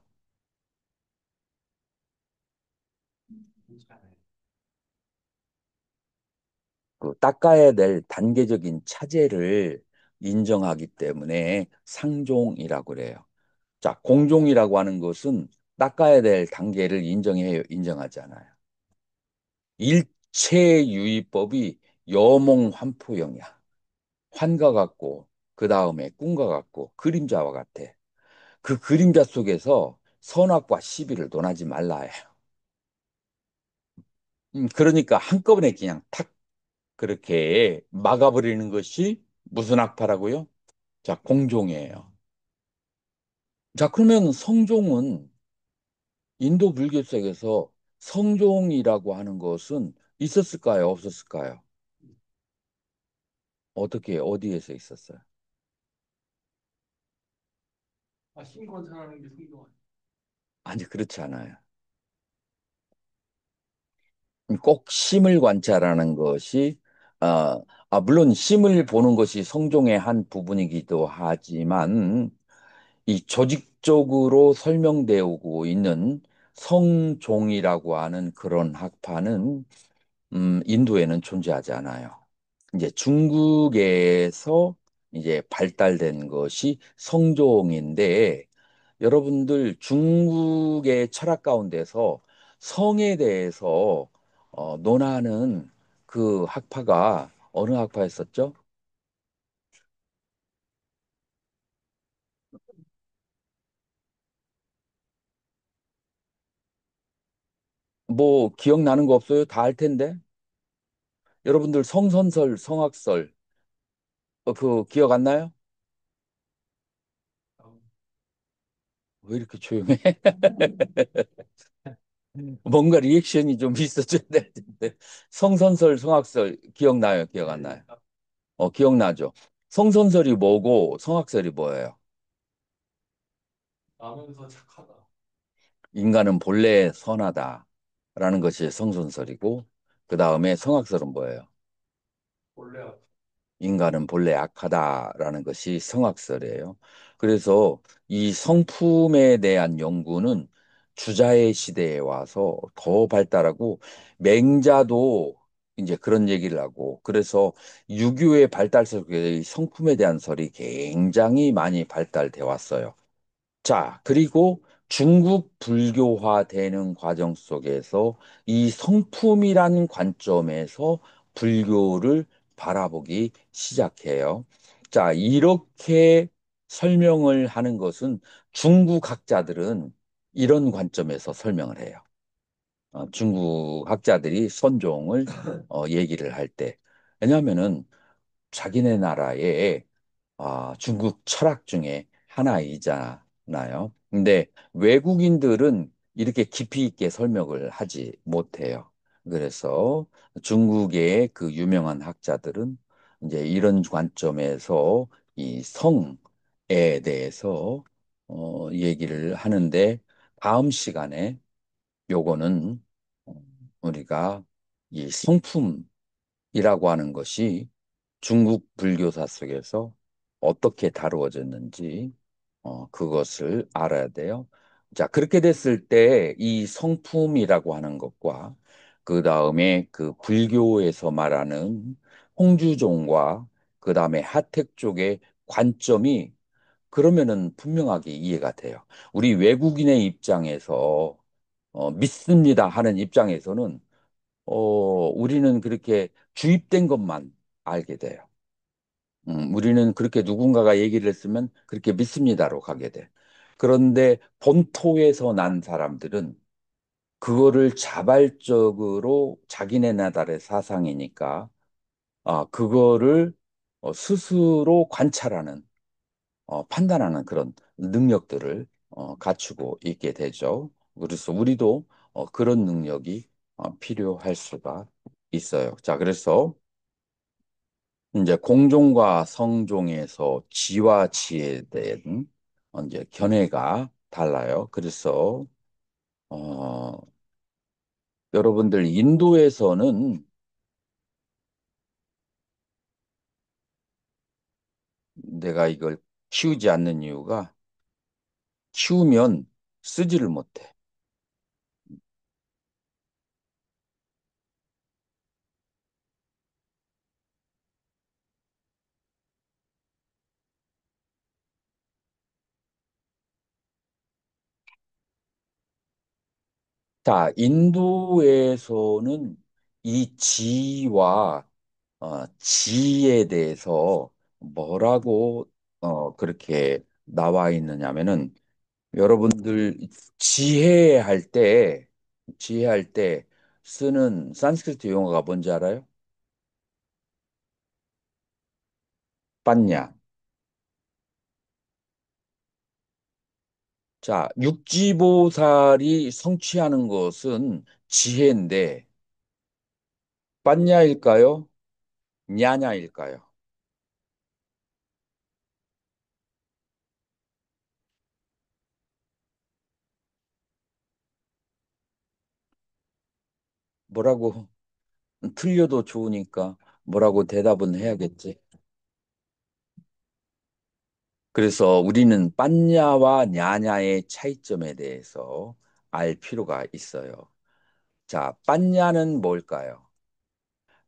그 닦아야 될 단계적인 차제를 인정하기 때문에 상종이라고 그래요. 자, 공종이라고 하는 것은 닦아야 될 단계를 인정해요, 인정하지 않아요. 일체유의법이 여몽환포형이야. 환과 같고, 그 다음에 꿈과 같고, 그림자와 같아. 그 그림자 속에서 선악과 시비를 논하지 말라 해요. 그러니까 한꺼번에 그냥 탁 그렇게 막아버리는 것이 무슨 악파라고요? 자, 공종이에요. 자, 그러면 성종은 인도 불교 속에서 성종이라고 하는 것은 있었을까요? 없었을까요? 어떻게, 어디에서 있었어요? 아, 힘 관찰하는 게 성경 아니야. 아니, 그렇지 않아요. 꼭 심을 관찰하는 것이, 물론 심을 보는 것이 성종의 한 부분이기도 하지만, 이 조직적으로 설명되고 있는 성종이라고 하는 그런 학파는 인도에는 존재하지 않아요. 이제 중국에서 이제 발달된 것이 성종인데 여러분들 중국의 철학 가운데서 성에 대해서 논하는 그 학파가 어느 학파였었죠? 뭐 기억나는 거 없어요? 다 알 텐데. 여러분들 성선설, 성악설, 그 기억 안 나요? 왜 이렇게 조용해? 뭔가 리액션이 좀 있어줘야 될 텐데. 성선설, 성악설 기억나요? 기억 안 나요? 기억나죠? 성선설이 뭐고 성악설이 뭐예요? 나면서 착하다. 인간은 본래 선하다라는 것이 성선설이고, 그 다음에 성악설은 뭐예요? 원래 인간은 본래 악하다라는 것이 성악설이에요. 그래서 이 성품에 대한 연구는 주자의 시대에 와서 더 발달하고, 맹자도 이제 그런 얘기를 하고, 그래서 유교의 발달 속에 이 성품에 대한 설이 굉장히 많이 발달돼 왔어요. 자, 그리고 중국 불교화되는 과정 속에서 이 성품이란 관점에서 불교를 바라보기 시작해요. 자, 이렇게 설명을 하는 것은 중국 학자들은 이런 관점에서 설명을 해요. 중국 학자들이 선종을 얘기를 할 때. 왜냐하면은 자기네 나라에 중국 철학 중에 하나이잖아요. 근데 외국인들은 이렇게 깊이 있게 설명을 하지 못해요. 그래서 중국의 그 유명한 학자들은 이제 이런 관점에서 이 성에 대해서 얘기를 하는데, 다음 시간에 요거는 어, 우리가 이 성품이라고 하는 것이 중국 불교사 속에서 어떻게 다루어졌는지 그것을 알아야 돼요. 자, 그렇게 됐을 때 이 성품이라고 하는 것과 그 다음에 그 불교에서 말하는 홍주종과 그 다음에 하택 쪽의 관점이 그러면은 분명하게 이해가 돼요. 우리 외국인의 입장에서 믿습니다 하는 입장에서는 우리는 그렇게 주입된 것만 알게 돼요. 우리는 그렇게 누군가가 얘기를 했으면 그렇게 믿습니다로 가게 돼. 그런데 본토에서 난 사람들은 그거를 자발적으로 자기네 나라의 사상이니까 그거를 스스로 관찰하는, 판단하는 그런 능력들을 갖추고 있게 되죠. 그래서 우리도 그런 능력이 필요할 수가 있어요. 자, 그래서 이제 공종과 성종에서 지와 지에 대한 이제 견해가 달라요. 그래서 어, 여러분들 인도에서는 내가 이걸 키우지 않는 이유가 키우면 쓰지를 못해. 자, 인도에서는 이 지와 지에 대해서 뭐라고 그렇게 나와 있느냐면은, 여러분들 지혜할 때 쓰는 산스크리트 용어가 뭔지 알아요? 빠냐. 자, 육지보살이 성취하는 것은 지혜인데 빠냐일까요? 냐냐일까요? 뭐라고 틀려도 좋으니까 뭐라고 대답은 해야겠지. 그래서 우리는 빠냐와 냐냐의 차이점에 대해서 알 필요가 있어요. 자, 빠냐는 뭘까요?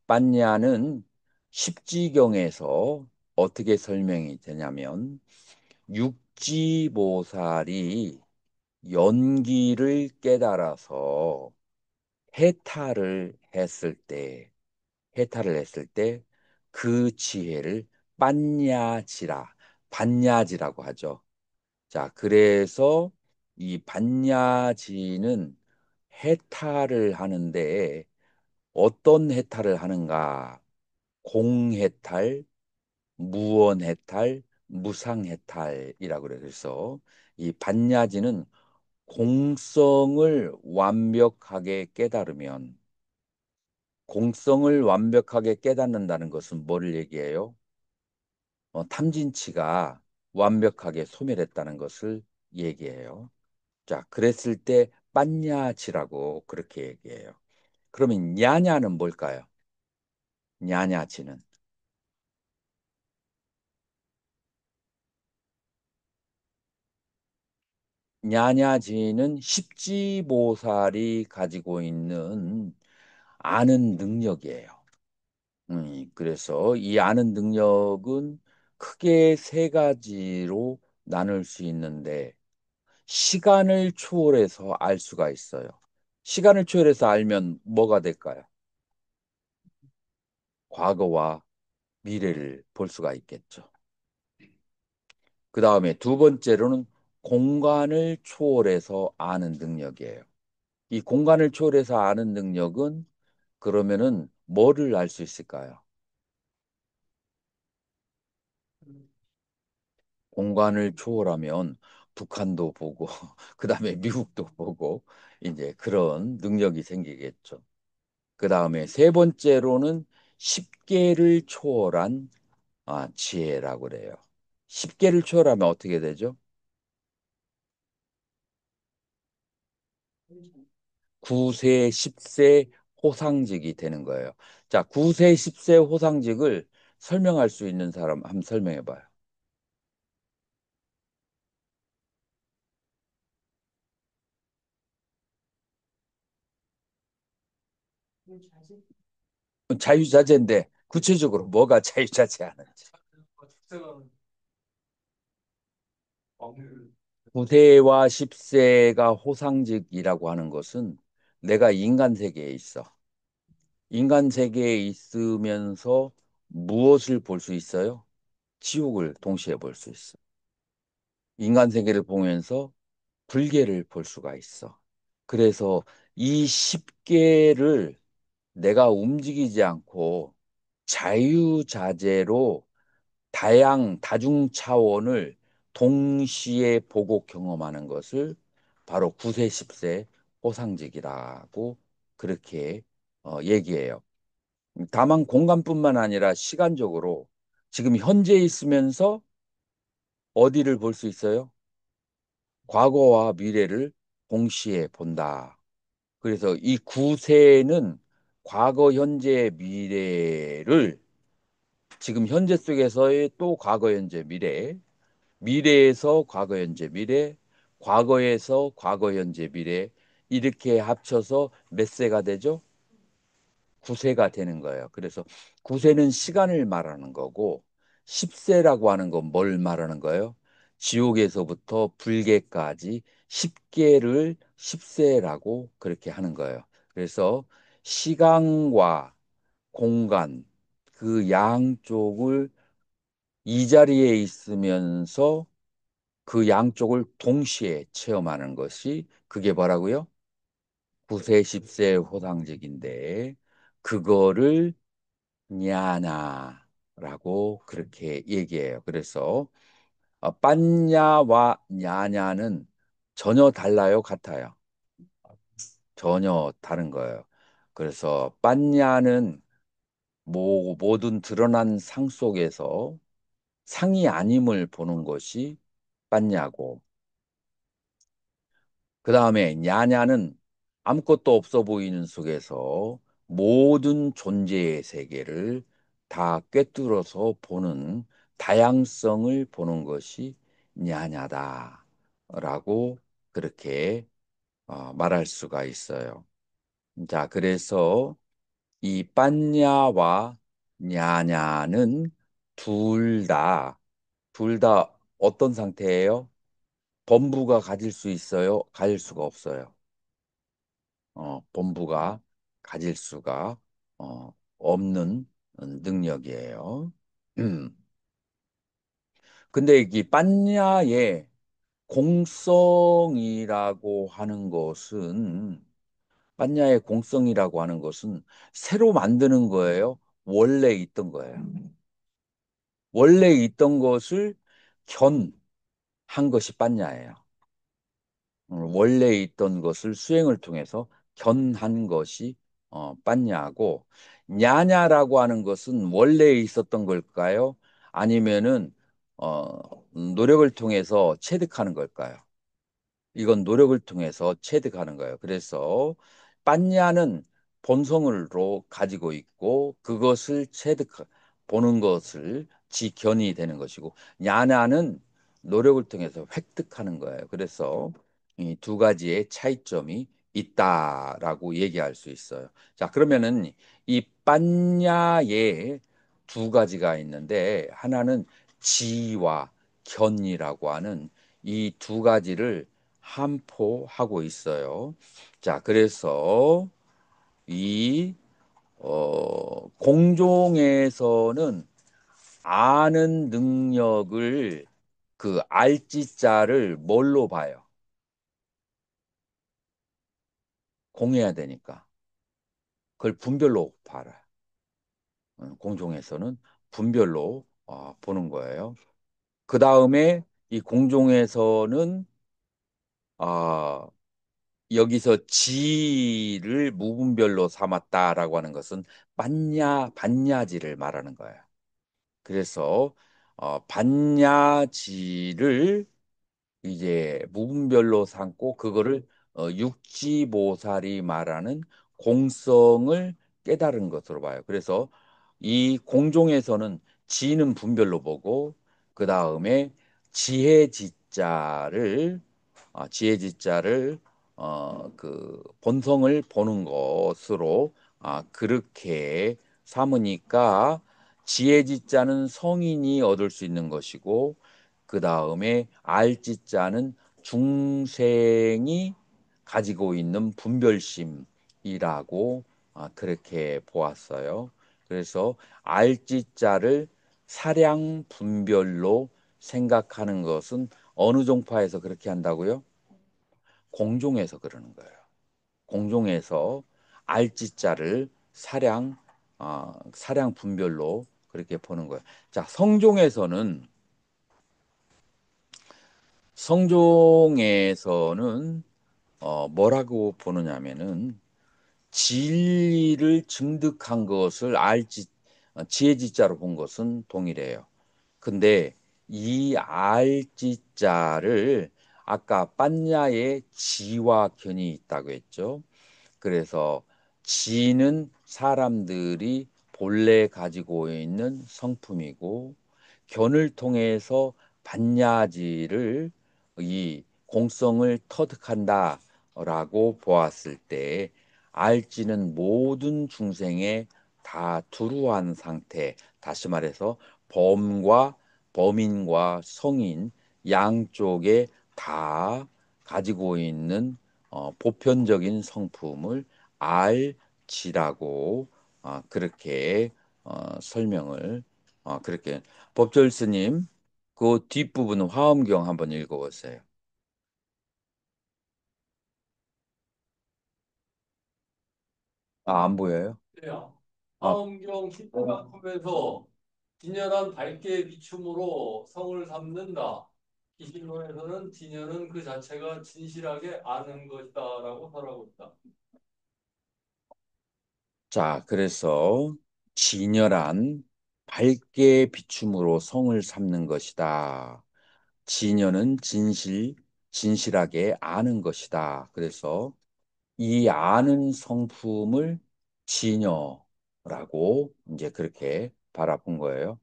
般냐는 십지경에서 어떻게 설명이 되냐면, 육지보살이 연기를 깨달아서 해탈을 했을 때, 해탈을 했을 때 그 지혜를般냐지라, 반야지라고 하죠. 자, 그래서 이 반야지는 해탈을 하는데 어떤 해탈을 하는가? 공해탈, 무원해탈, 무상해탈이라고 그래요. 그래서 이 반야지는 공성을 완벽하게 깨달으면 공성을 완벽하게 깨닫는다는 것은 뭐를 얘기해요? 탐진치가 완벽하게 소멸했다는 것을 얘기해요. 자, 그랬을 때 빤야지라고 그렇게 얘기해요. 그러면 냐냐는 뭘까요? 냐냐지는 냐냐지는 십지보살이 가지고 있는 아는 능력이에요. 그래서 이 아는 능력은 크게 세 가지로 나눌 수 있는데 시간을 초월해서 알 수가 있어요. 시간을 초월해서 알면 뭐가 될까요? 과거와 미래를 볼 수가 있겠죠. 그 다음에 두 번째로는 공간을 초월해서 아는 능력이에요. 이 공간을 초월해서 아는 능력은 그러면은 뭐를 알 수 있을까요? 공간을 초월하면 북한도 보고, 그 다음에 미국도 보고, 이제 그런 능력이 생기겠죠. 그 다음에 세 번째로는 십계를 초월한 지혜라고 그래요. 십계를 초월하면 어떻게 되죠? 9세, 10세 호상직이 되는 거예요. 자, 9세, 10세 호상직을 설명할 수 있는 사람 한번 설명해 봐요. 자유자재인데 구체적으로 뭐가 자유자재하는지. 특정한 확률. 9세와 10세가 호상직이라고 하는 것은 내가 인간 세계에 있어. 인간 세계에 있으면서 무엇을 볼 수 있어요? 지옥을 동시에 볼 수 있어. 인간 세계를 보면서 불계를 볼 수가 있어. 그래서 이 10개를 내가 움직이지 않고 자유자재로 다중 차원을 동시에 보고 경험하는 것을 바로 9세, 10세 호상직이라고 그렇게 얘기해요. 다만 공간뿐만 아니라 시간적으로 지금 현재 있으면서 어디를 볼 수 있어요? 과거와 미래를 동시에 본다. 그래서 이 9세는 과거, 현재, 미래를 지금 현재 속에서의 또 과거, 현재, 미래, 미래에서 과거, 현재, 미래, 과거에서 과거, 현재, 미래 이렇게 합쳐서 몇 세가 되죠? 9세가 되는 거예요. 그래서 9세는 시간을 말하는 거고 10세라고 하는 건 뭘 말하는 거예요? 지옥에서부터 불계까지 10개를 10세라고 그렇게 하는 거예요. 그래서 시간과 공간 그 양쪽을 이 자리에 있으면서 그 양쪽을 동시에 체험하는 것이 그게 뭐라고요? 9세, 10세 호상적인데 그거를 냐냐라고 그렇게 얘기해요. 그래서 빤냐와 냐냐는 전혀 달라요, 같아요. 전혀 다른 거예요. 그래서 빤냐는 모든 드러난 상 속에서 상이 아님을 보는 것이 빤냐고 그 다음에 냐냐는 아무것도 없어 보이는 속에서 모든 존재의 세계를 다 꿰뚫어서 보는 다양성을 보는 것이 냐냐다라고 그렇게 말할 수가 있어요. 자, 그래서 이 빤냐와 냐냐는 둘 다, 둘 다 어떤 상태예요? 범부가 가질 수 있어요? 가질 수가 없어요. 본부가 가질 수가 없는 능력이에요. 음. 근데 이般냐의 공성이라고 하는 것은 빠냐의 공성이라고 하는 것은 새로 만드는 거예요. 원래 있던 거예요. 원래 있던 것을 견한 것이 빠냐예요. 원래 있던 것을 수행을 통해서 견한 것이 빠냐고, 냐냐라고 하는 것은 원래 있었던 걸까요? 아니면은 어, 노력을 통해서 체득하는 걸까요? 이건 노력을 통해서 체득하는 거예요. 그래서 빠냐는 본성으로 가지고 있고 그것을 보는 것을 지견이 되는 것이고, 냐냐는 노력을 통해서 획득하는 거예요. 그래서 이 두 가지의 차이점이 있다라고 얘기할 수 있어요. 자, 그러면은 이 빠냐에 두 가지가 있는데, 하나는 지와 견이라고 하는 이 두 가지를 함포하고 있어요. 자, 그래서 이 공종에서는 아는 능력을, 그 알지자를 뭘로 봐요? 공해야 되니까. 그걸 분별로 봐라. 공종에서는 분별로 보는 거예요. 그 다음에 이 공종에서는 아, 여기서 지를 무분별로 삼았다라고 하는 것은 반야지를 말하는 거예요. 그래서 반야지를 이제 무분별로 삼고 그거를 육지보살이 말하는 공성을 깨달은 것으로 봐요. 그래서 이 공종에서는 지는 분별로 보고 그 다음에 지혜지자를 지혜지자를 그 본성을 보는 것으로 그렇게 삼으니까 지혜지자는 성인이 얻을 수 있는 것이고 그 다음에 알지자는 중생이 가지고 있는 분별심이라고 그렇게 보았어요. 그래서 알지자를 사량 분별로 생각하는 것은 어느 종파에서 그렇게 한다고요? 공종에서 그러는 거예요. 공종에서 알지자를 사량 분별로 그렇게 보는 거예요. 자, 성종에서는 뭐라고 보느냐면은 진리를 증득한 것을 지혜지자로 본 것은 동일해요. 근데 이 알지자를 아까 빤야의 지와 견이 있다고 했죠. 그래서 지는 사람들이 본래 가지고 있는 성품이고 견을 통해서 반야지를 이 공성을 터득한다라고 보았을 때 알지는 모든 중생에 다 두루한 상태, 다시 말해서 범과 범인과 성인 양쪽에 다 가지고 있는 보편적인 성품을 알지라고 그렇게 설명을 그렇게 법절 스님 그 뒷부분 화엄경 한번 읽어보세요. 안 보여요? 그래요. 아, 화엄경 히트하면서 진열한 밝게 비춤으로 성을 삼는다. 기신론에서는 진열은 그 자체가 진실하게 아는 것이다라고 설하고 있다. 자, 그래서 진열한 밝게 비춤으로 성을 삼는 것이다. 진열은 진실하게 아는 것이다. 그래서 이 아는 성품을 진여라고 이제 그렇게 바라본 거예요.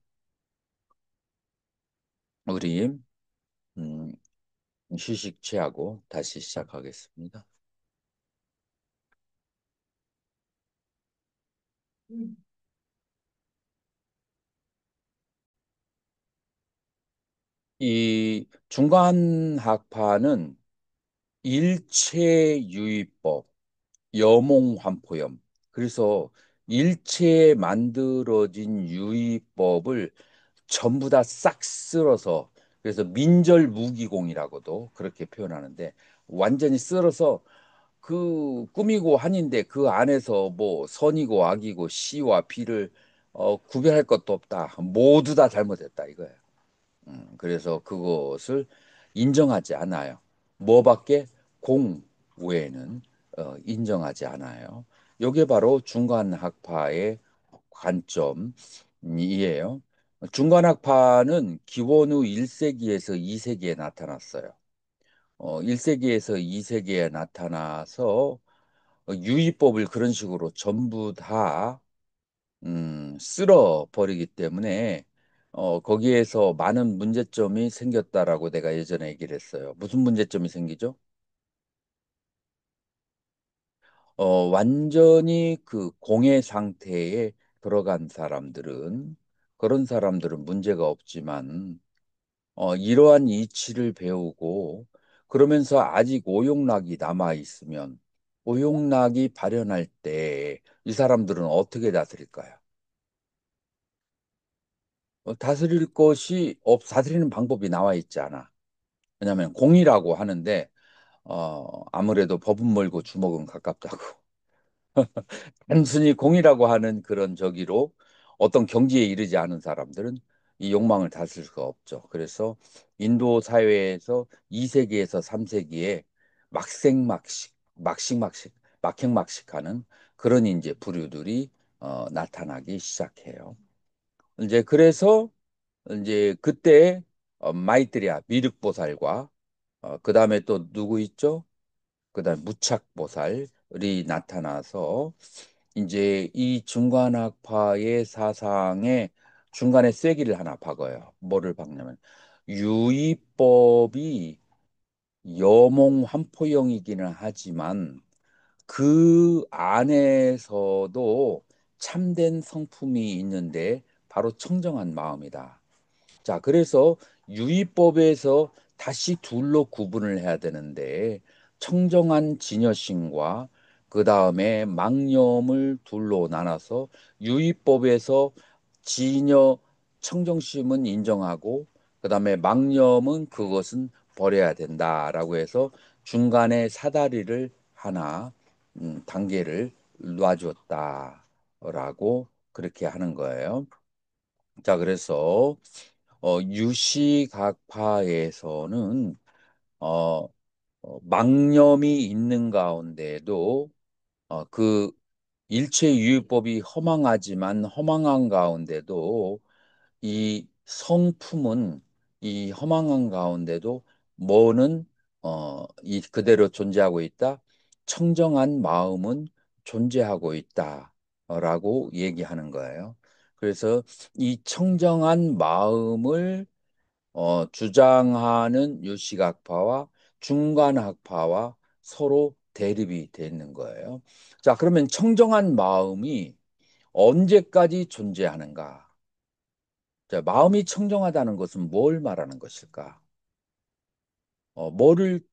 우리 음, 휴식 취하고 다시 시작하겠습니다. 이 중간학파는 일체유의법, 여몽환포염. 그래서 일체에 만들어진 유의법을 전부 다 싹 쓸어서, 그래서 민절무기공이라고도 그렇게 표현하는데, 완전히 쓸어서 꿈이고 한인데 그 안에서 뭐 선이고 악이고 C와 B를 구별할 것도 없다. 모두 다 잘못했다 이거예요. 그래서 그것을 인정하지 않아요. 뭐밖에 공 외에는 인정하지 않아요. 이게 바로 중간학파의 관점이에요. 중간학파는 기원후 1세기에서 2세기에 나타났어요. 1세기에서 2세기에 나타나서 유의법을 그런 식으로 전부 다 쓸어 버리기 때문에 거기에서 많은 문제점이 생겼다라고 내가 예전에 얘기를 했어요. 무슨 문제점이 생기죠? 완전히 그 공해 상태에 들어간 사람들은 그런 사람들은 문제가 없지만 이러한 이치를 배우고 그러면서 아직 오용락이 남아 있으면 오용락이 발현할 때 이 사람들은 어떻게 다스릴까요? 다스리는 방법이 나와 있지 않아. 왜냐하면 공이라고 하는데 아무래도 법은 멀고 주먹은 가깝다고. 단순히 공이라고 하는 그런 저기로 어떤 경지에 이르지 않은 사람들은 이 욕망을 다스릴 수가 없죠. 그래서 인도 사회에서 2세기에서 3세기에 막식막식, 막행막식하는 그런 이제 부류들이 나타나기 시작해요. 이제 그래서 이제 그때 마이트리아 미륵보살과 그다음에 또 누구 있죠? 그다음 무착보살이 나타나서 이제 이 중간학파의 사상에 중간에 쐐기를 하나 박아요. 뭐를 박냐면 유의법이 여몽환포형이기는 하지만 그 안에서도 참된 성품이 있는데 바로 청정한 마음이다. 자, 그래서 유의법에서 다시 둘로 구분을 해야 되는데 청정한 진여심과 그 다음에 망념을 둘로 나눠서 유의법에서 진여 청정심은 인정하고 그 다음에 망념은 그것은 버려야 된다라고 해서 중간에 사다리를 하나 단계를 놔줬다라고 그렇게 하는 거예요. 자, 그래서 유시각파에서는 어, 망념이 있는 가운데도 그 일체유의법이 허망하지만 허망한 가운데도 이 성품은 이 허망한 가운데도 뭐는 이 그대로 존재하고 있다. 청정한 마음은 존재하고 있다라고 얘기하는 거예요. 그래서 이 청정한 마음을 주장하는 유시학파와 중간학파와 서로 대립이 되는 거예요. 자, 그러면 청정한 마음이 언제까지 존재하는가? 자, 마음이 청정하다는 것은 뭘 말하는 것일까? 뭐를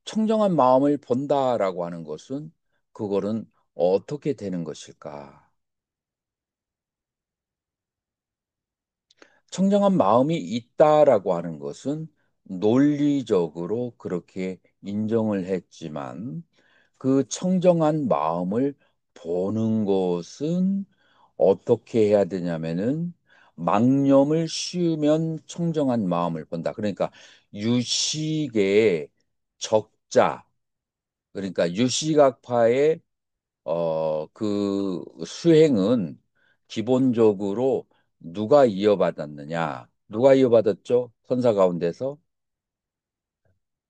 청정한 마음을 본다라고 하는 것은 그거는 어떻게 되는 것일까? 청정한 마음이 있다라고 하는 것은 논리적으로 그렇게 인정을 했지만 그 청정한 마음을 보는 것은 어떻게 해야 되냐면은 망념을 씌우면 청정한 마음을 본다. 그러니까 유식의 적자, 그러니까 유식학파의 그 수행은 기본적으로 누가 이어받았느냐? 누가 이어받았죠? 선사 가운데서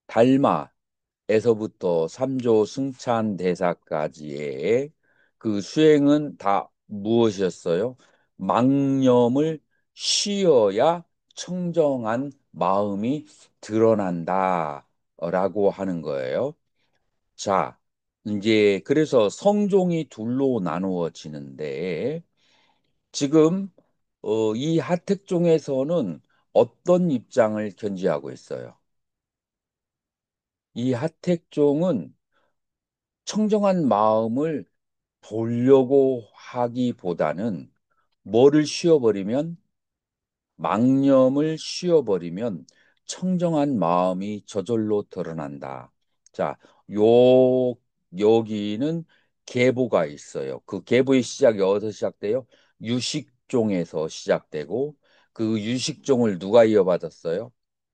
달마에서부터 삼조 승찬 대사까지의 그 수행은 다 무엇이었어요? 망념을 쉬어야 청정한 마음이 드러난다라고 하는 거예요. 자, 이제 그래서 성종이 둘로 나누어지는데 지금 이 하택종에서는 어떤 입장을 견지하고 있어요? 이 하택종은 청정한 마음을 보려고 하기보다는 뭐를 씌워버리면 망념을 씌워버리면 청정한 마음이 저절로 드러난다. 자, 요 여기는 계보가 있어요. 그 계보의 시작이 어디서 시작돼요? 유식종에서 시작되고 그 유식종을 누가 이어받았어요?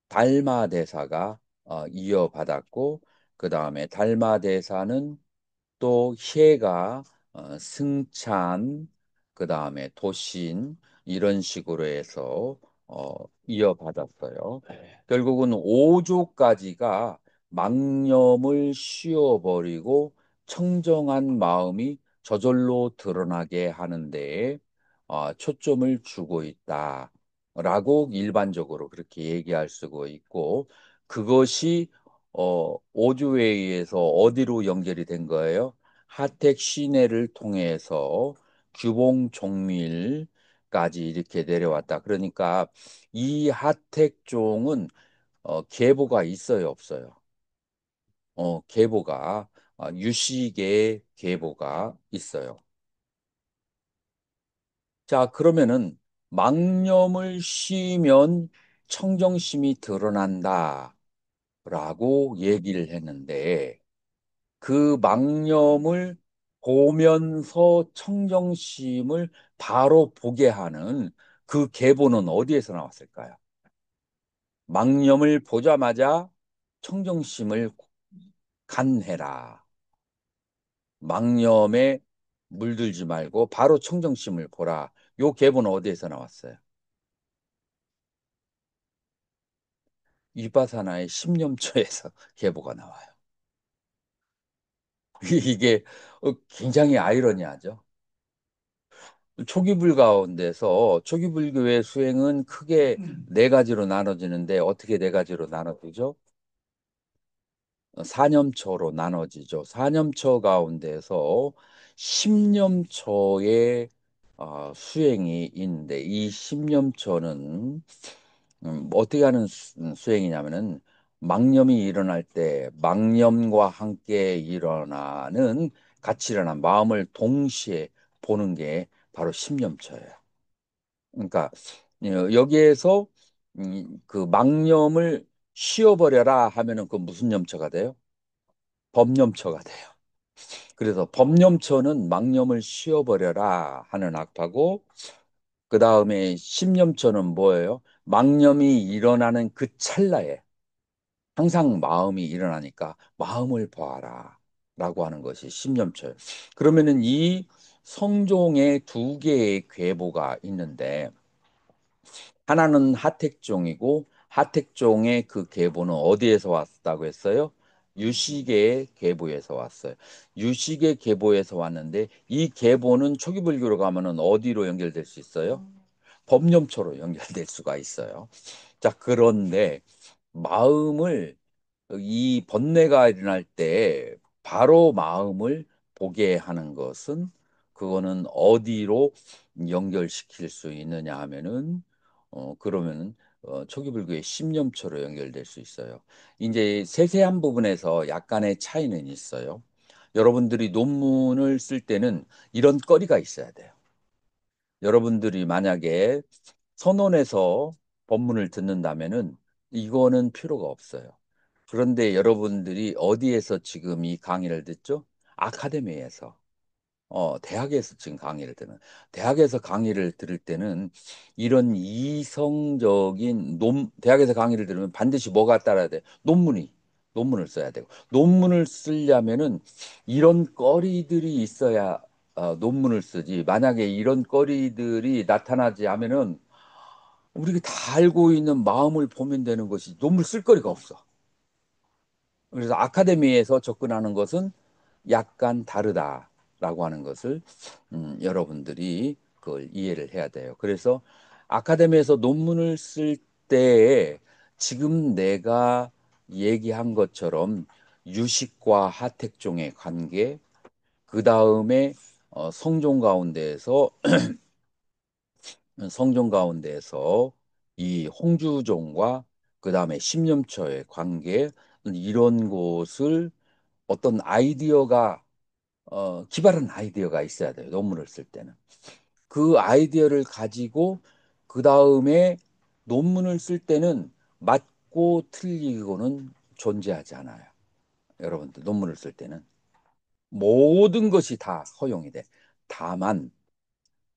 달마대사가 이어받았고 그 다음에 달마대사는 또 해가 승찬, 그 다음에 도신 이런 식으로 해서 이어받았어요. 결국은 5조까지가 망념을 씌워버리고 청정한 마음이 저절로 드러나게 하는데 초점을 주고 있다라고 일반적으로 그렇게 얘기할 수가 있고 그것이 오주에 의해서 어디로 연결이 된 거예요? 하택 시내를 통해서 규봉 종밀까지 이렇게 내려왔다. 그러니까 이 하택종은 계보가 있어요, 없어요? 계보가 유식의 계보가 있어요. 자, 그러면은 망념을 쉬면 청정심이 드러난다라고 얘기를 했는데 그 망념을 보면서 청정심을 바로 보게 하는 그 계보는 어디에서 나왔을까요? 망념을 보자마자 청정심을 간해라. 망념에 물들지 말고 바로 청정심을 보라. 요 계보는 어디에서 나왔어요? 위파사나의 십념초에서 계보가 나와요. 이게 굉장히 아이러니하죠. 초기불 가운데서 초기불교의 수행은 크게 네 가지로 나눠지는데 어떻게 네 가지로 나눠지죠? 사념처로 나눠지죠. 사념처 가운데서 십념처의 수행이 있는데 이 십념처는 어떻게 하는 수행이냐면은 망념이 일어날 때 망념과 함께 일어나는 같이 일어난 마음을 동시에 보는 게 바로 십념처예요. 그러니까 여기에서 그 망념을 쉬어버려라 하면은 그 무슨 염처가 돼요? 법념처가 돼요. 그래서 법념처는 망념을 쉬어버려라 하는 악파고 그 다음에 십념처는 뭐예요? 망념이 일어나는 그 찰나에 항상 마음이 일어나니까 마음을 보아라 라고 하는 것이 십념처예요. 그러면은 이 성종에 두 개의 계보가 있는데 하나는 하택종이고 하택종의 그 계보는 어디에서 왔다고 했어요? 유식의 계보에서 왔어요. 유식의 계보에서 왔는데 이 계보는 초기불교로 가면은 어디로 연결될 수 있어요? 법념초로 연결될 수가 있어요. 자, 그런데 마음을 이 번뇌가 일어날 때 바로 마음을 보게 하는 것은 그거는 어디로 연결시킬 수 있느냐 하면은 그러면은 초기불교의 십념초로 연결될 수 있어요. 이제 세세한 부분에서 약간의 차이는 있어요. 여러분들이 논문을 쓸 때는 이런 거리가 있어야 돼요. 여러분들이 만약에 선원에서 법문을 듣는다면은 이거는 필요가 없어요. 그런데 여러분들이 어디에서 지금 이 강의를 듣죠? 아카데미에서. 대학에서 지금 강의를 듣는. 대학에서 강의를 들을 때는 이런 이성적인 대학에서 강의를 들으면 반드시 뭐가 따라야 돼? 논문을 써야 되고. 논문을 쓰려면은 이런 거리들이 있어야 논문을 쓰지. 만약에 이런 거리들이 나타나지 않으면은 우리가 다 알고 있는 마음을 보면 되는 것이 논문 쓸 거리가 없어. 그래서 아카데미에서 접근하는 것은 약간 다르다라고 하는 것을 여러분들이 그걸 이해를 해야 돼요. 그래서 아카데미에서 논문을 쓸 때에 지금 내가 얘기한 것처럼 유식과 하택종의 관계, 그 다음에 성종 가운데에서 이 홍주종과 그 다음에 십념처의 관계 이런 곳을 어떤 아이디어가 기발한 아이디어가 있어야 돼요. 논문을 쓸 때는. 그 아이디어를 가지고 그 다음에 논문을 쓸 때는 맞고 틀리고는 존재하지 않아요. 여러분들 논문을 쓸 때는. 모든 것이 다 허용이 돼. 다만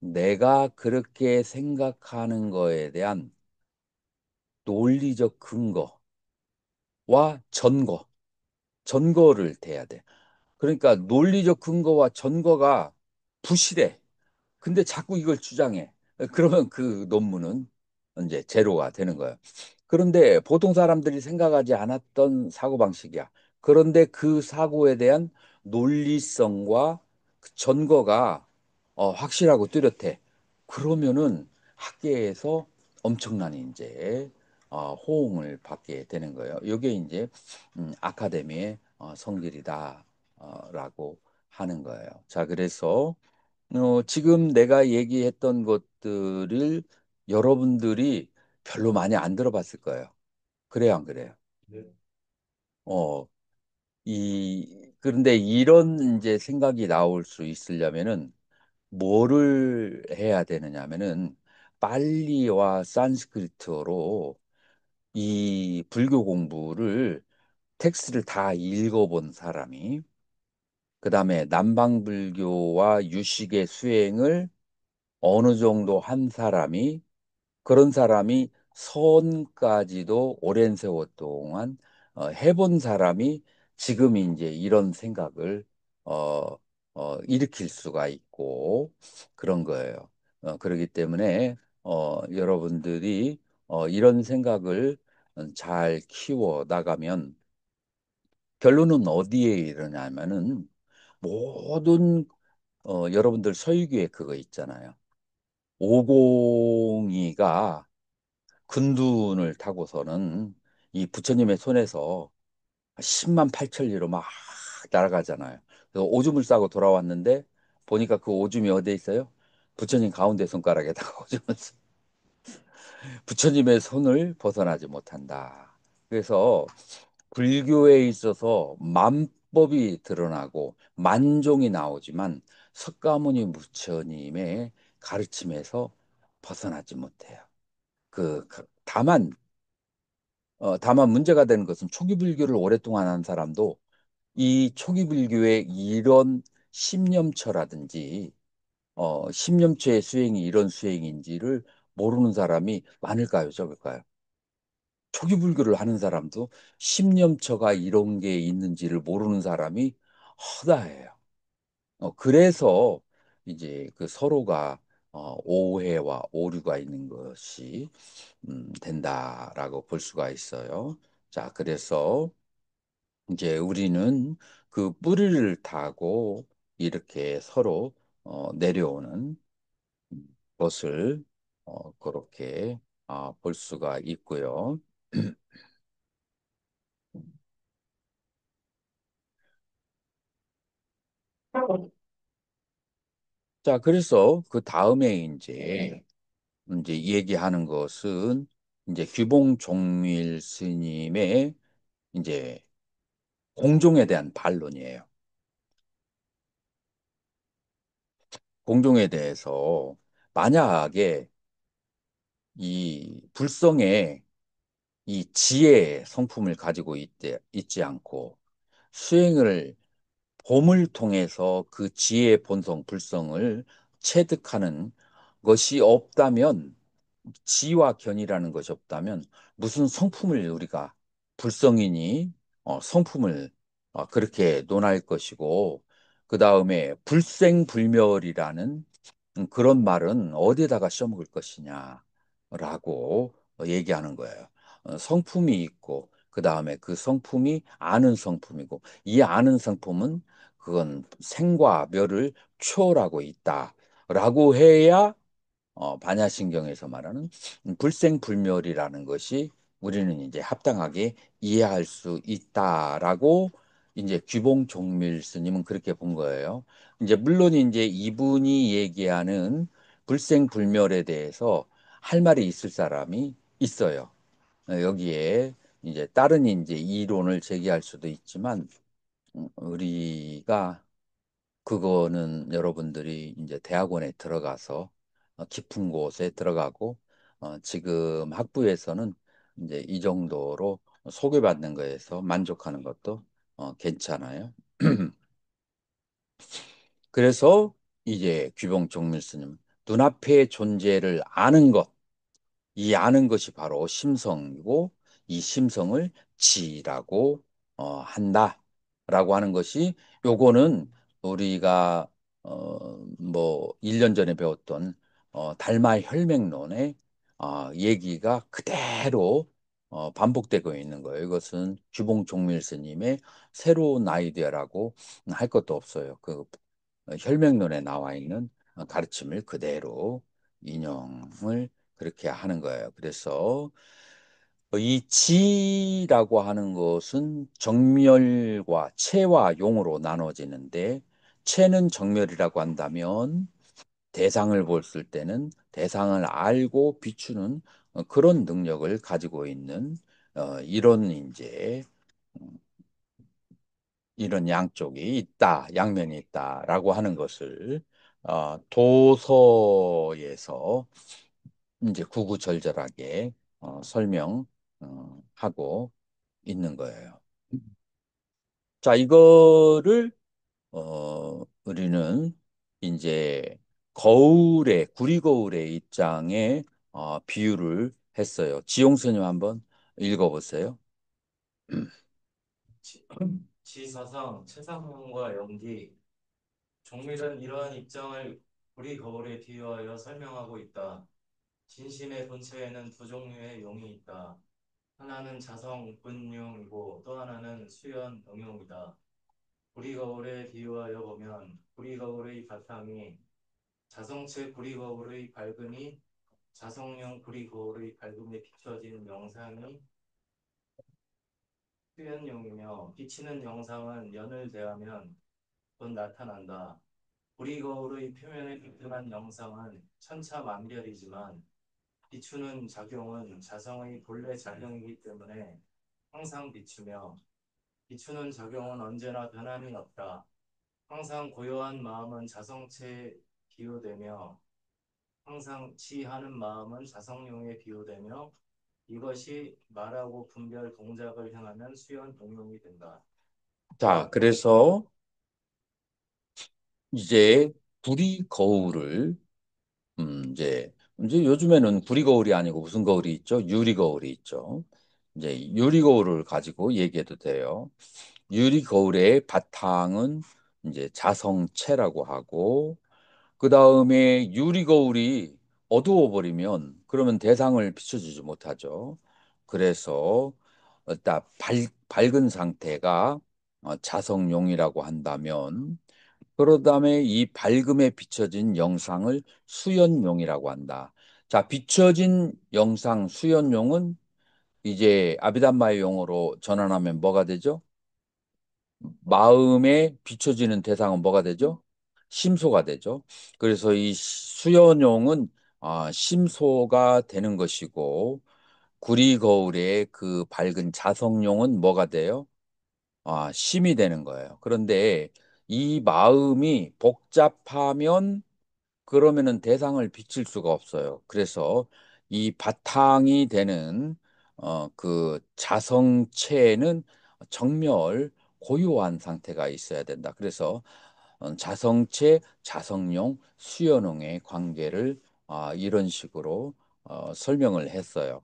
내가 그렇게 생각하는 거에 대한 논리적 근거와 전거를 대야 돼. 그러니까 논리적 근거와 전거가 부실해. 근데 자꾸 이걸 주장해. 그러면 그 논문은 이제 제로가 되는 거예요. 그런데 보통 사람들이 생각하지 않았던 사고방식이야. 그런데 그 사고에 대한 논리성과 그 전거가 확실하고 뚜렷해. 그러면은 학계에서 엄청난 이제 호응을 받게 되는 거예요. 이게 이제 아카데미의 성질이다라고 하는 거예요. 자, 그래서 지금 내가 얘기했던 것들을 여러분들이 별로 많이 안 들어봤을 거예요. 그래요, 안 그래요? 네. 어, 그런데 이런 이제 생각이 나올 수 있으려면은 뭐를 해야 되느냐면은 빨리와 산스크리트어로 이 불교 공부를 텍스트를 다 읽어본 사람이 그다음에 남방불교와 유식의 수행을 어느 정도 한 사람이 그런 사람이 선까지도 오랜 세월 동안 해본 사람이 지금 이제 이런 생각을 어, 일으킬 수가 있고 그런 거예요. 그렇기 때문에 여러분들이 이런 생각을 잘 키워 나가면 결론은 어디에 이르냐면은 모든 여러분들 서유기에 그거 있잖아요. 오공이가 근둔을 타고서는 이 부처님의 손에서 10만 8천리로 막 날아가잖아요. 그래서 오줌을 싸고 돌아왔는데 보니까 그 오줌이 어디에 있어요? 부처님 가운데 손가락에다가 오줌을 부처님의 손을 벗어나지 못한다. 그래서 불교에 있어서 만법이 드러나고 만종이 나오지만 석가모니 부처님의 가르침에서 벗어나지 못해요. 다만 문제가 되는 것은 초기 불교를 오랫동안 한 사람도 이 초기 불교의 이런 신념처라든지 신념체의 수행이 이런 수행인지를 모르는 사람이 많을까요, 적을까요? 초기 불교를 하는 사람도 신념처가 이런 게 있는지를 모르는 사람이 허다해요. 그래서 이제 그 서로가 오해와 오류가 있는 것이 된다라고 볼 수가 있어요. 자, 그래서 이제 우리는 그 뿌리를 타고 이렇게 서로 내려오는 것을 그렇게 볼 수가 있고요. 자, 그래서 그 다음에 이제 얘기하는 것은 이제 규봉 종밀 스님의 이제 공종에 대한 반론이에요. 공종에 대해서 만약에 이 불성에 이 지혜의 성품을 가지고 있지 않고 수행을 봄을 통해서 그 지혜의 본성, 불성을 체득하는 것이 없다면 지와 견이라는 것이 없다면 무슨 성품을 우리가 불성이니 성품을 그렇게 논할 것이고 그 다음에 불생불멸이라는 그런 말은 어디에다가 써먹을 것이냐라고 얘기하는 거예요. 성품이 있고 그 다음에 그 성품이 아는 성품이고 이 아는 성품은 그건 생과 멸을 초월하고 있다라고 해야 반야신경에서 말하는 불생불멸이라는 것이 우리는 이제 합당하게 이해할 수 있다라고 이제 귀봉종밀 스님은 그렇게 본 거예요. 이제 물론 이제 이분이 얘기하는 불생불멸에 대해서 할 말이 있을 사람이 있어요. 여기에 이제 다른 이제 이론을 제기할 수도 있지만 우리가 그거는 여러분들이 이제 대학원에 들어가서 깊은 곳에 들어가고 지금 학부에서는 이제 이 정도로 소개받는 거에서 만족하는 것도 괜찮아요. 그래서 이제 귀봉종밀 스님 눈앞의 존재를 아는 것, 이 아는 것이 바로 심성이고 이 심성을 지라고 한다라고 하는 것이 요거는 우리가 뭐 1년 전에 배웠던 달마 혈맹론의 얘기가 그대로 반복되고 있는 거예요. 이것은 규봉 종밀 스님의 새로운 아이디어라고 할 것도 없어요. 그 혈맹론에 나와 있는 가르침을 그대로 인용을 그렇게 하는 거예요. 그래서 이 지라고 하는 것은 정멸과 체와 용으로 나눠지는데 체는 정멸이라고 한다면 대상을 봤을 때는 대상을 알고 비추는 그런 능력을 가지고 있는 이런 이제 이런 양쪽이 있다, 양면이 있다라고 하는 것을 도서에서 이제 구구절절하게 설명하고 있는 거예요. 자, 이거를 우리는 이제 구리거울의 입장에 비유를 했어요. 지용스님 한번 읽어보세요. 지- 지사상 최상문과 연기 종밀은 이러한 입장을 우리 거울에 비유하여 설명하고 있다. 진심의 본체에는 두 종류의 용이 있다. 하나는 자성 분용이고 또 하나는 수연 응용이다. 우리 거울에 비유하여 보면 우리 거울의 바탕이 자성체 구리 거울의 밝음이 자성용 구리 거울의 밝음에 비춰진 영상이 수연용이며 비치는 영상은 연을 대하면 곧 나타난다. 우리 거울의 표면에 비틀한 영상은 천차만별이지만 비추는 작용은 자성의 본래 작용이기 때문에 항상 비추며 비추는 작용은 언제나 변함이 없다. 항상 고요한 마음은 자성체에 비유되며 항상 치하는 마음은 자성용에 비유되며 이것이 말하고 분별 동작을 향하면 수연 동용이 된다. 자, 그래서 이제 구리 거울을 이제 요즘에는 구리 거울이 아니고 무슨 거울이 있죠? 유리 거울이 있죠. 이제 유리 거울을 가지고 얘기해도 돼요. 유리 거울의 바탕은 이제 자성체라고 하고 그 다음에 유리 거울이 어두워 버리면 그러면 대상을 비춰주지 못하죠. 그래서 일단 밝은 상태가 자성용이라고 한다면 그러 다음에 이 밝음에 비춰진 영상을 수연용이라고 한다. 자, 비춰진 영상 수연용은 이제 아비담마의 용어로 전환하면 뭐가 되죠? 마음에 비춰지는 대상은 뭐가 되죠? 심소가 되죠. 그래서 이 수연용은 심소가 되는 것이고 구리거울의 그 밝은 자성용은 뭐가 돼요? 심이 되는 거예요. 그런데 이 마음이 복잡하면 그러면은 대상을 비칠 수가 없어요. 그래서 이 바탕이 되는 그 자성체는 정멸 고요한 상태가 있어야 된다. 그래서 자성체, 자성용, 수연용의 관계를 이런 식으로 설명을 했어요.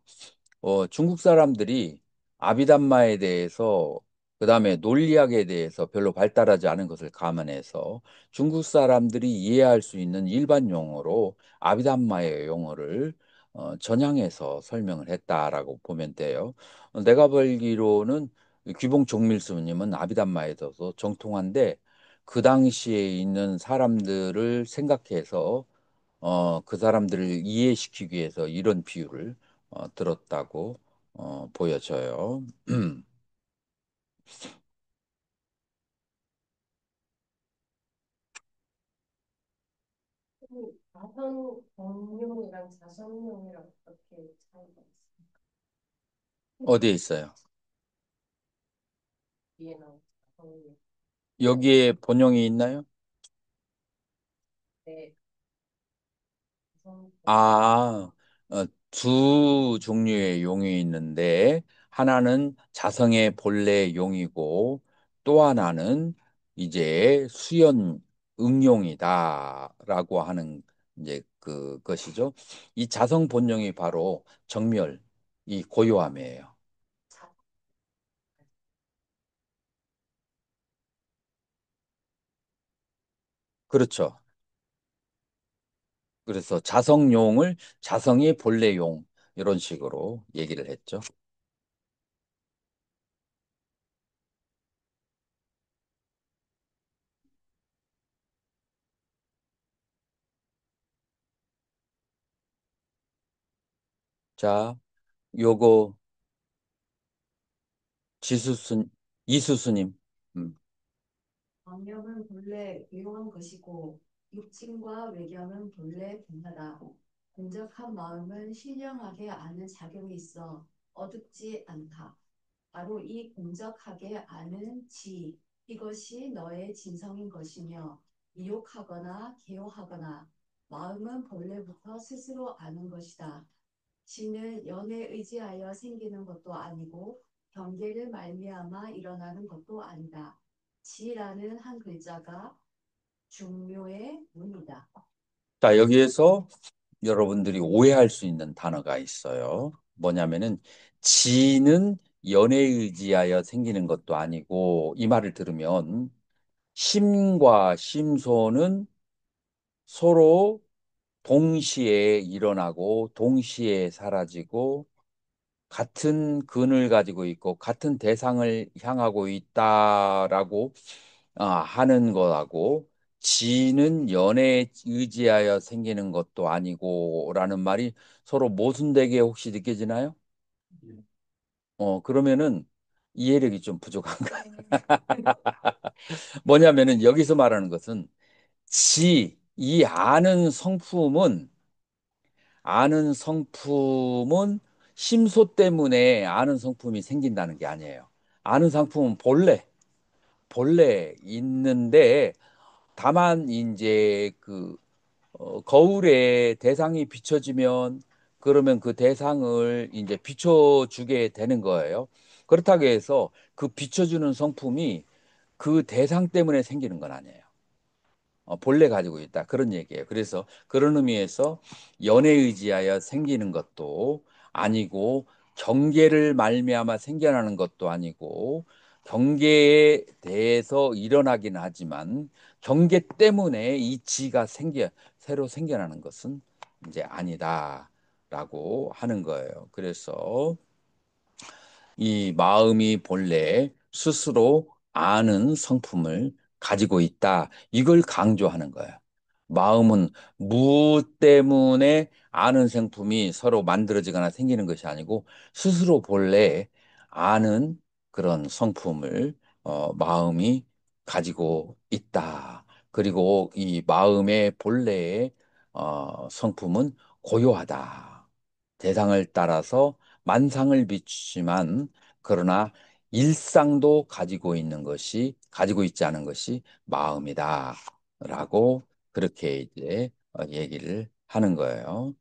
중국 사람들이 아비담마에 대해서 그다음에 논리학에 대해서 별로 발달하지 않은 것을 감안해서 중국 사람들이 이해할 수 있는 일반 용어로 아비담마의 용어를 전향해서 설명을 했다라고 보면 돼요. 내가 보기로는 귀봉 종밀스님은 아비담마에 대해서 정통한데 그 당시에 있는 사람들을 생각해서 그 사람들을 이해시키기 위해서 이런 비유를 들었다고 보여져요. 자선용이랑 자선용이랑 어떻게 차이가 있어요? 어디에 있어요? 뒤에 나온 자선용. 여기에 본용이 있나요? 네, 자선 아, 두 종류의 용이 있는데 하나는 자성의 본래 용이고 또 하나는 이제 수연 응용이다라고 하는 이제 그것이죠. 이 자성 본용이 바로 정멸, 이 고요함이에요. 그렇죠. 그래서 자성용을 자성이 본래용 이런 식으로 얘기를 했죠. 자, 요거 지수순 이수수님. 음. 광명은 본래 위로한 것이고 육친과 외견은 본래 분하다. 공적한 마음은 신령하게 아는 작용이 있어 어둡지 않다. 바로 이 공적하게 아는 지 이것이 너의 진성인 것이며 미혹하거나 개요하거나 마음은 본래부터 스스로 아는 것이다. 지는 연에 의지하여 생기는 것도 아니고 경계를 말미암아 일어나는 것도 아니다. 지라는 한 글자가 중묘의 문이다. 자, 여기에서 여러분들이 오해할 수 있는 단어가 있어요. 뭐냐면은 지는 연에 의지하여 생기는 것도 아니고 이 말을 들으면 심과 심소는 서로 동시에 일어나고 동시에 사라지고 같은 근을 가지고 있고 같은 대상을 향하고 있다라고 하는 거하고 지는 연에 의지하여 생기는 것도 아니고라는 말이 서로 모순되게 혹시 느껴지나요? 그러면은 이해력이 좀 부족한가? 뭐냐면은 여기서 말하는 것은 이 아는 성품은 심소 때문에 아는 성품이 생긴다는 게 아니에요. 아는 성품은 본래 있는데 다만 이제 거울에 대상이 비춰지면 그러면 그 대상을 이제 비춰주게 되는 거예요. 그렇다고 해서 그 비춰주는 성품이 그 대상 때문에 생기는 건 아니에요. 본래 가지고 있다. 그런 얘기예요. 그래서 그런 의미에서 연에 의지하여 생기는 것도 아니고 경계를 말미암아 생겨나는 것도 아니고 경계에 대해서 일어나긴 하지만 경계 때문에 이 지가 새로 생겨나는 것은 이제 아니다라고 하는 거예요. 그래서 이 마음이 본래 스스로 아는 성품을 가지고 있다. 이걸 강조하는 거예요. 마음은 무 때문에 아는 성품이 서로 만들어지거나 생기는 것이 아니고 스스로 본래 아는 그런 성품을 마음이 가지고 있다. 그리고 이 마음의 본래의 성품은 고요하다. 대상을 따라서 만상을 비추지만 그러나 일상도 가지고 있지 않은 것이 마음이다라고 그렇게 이제 얘기를 하는 거예요.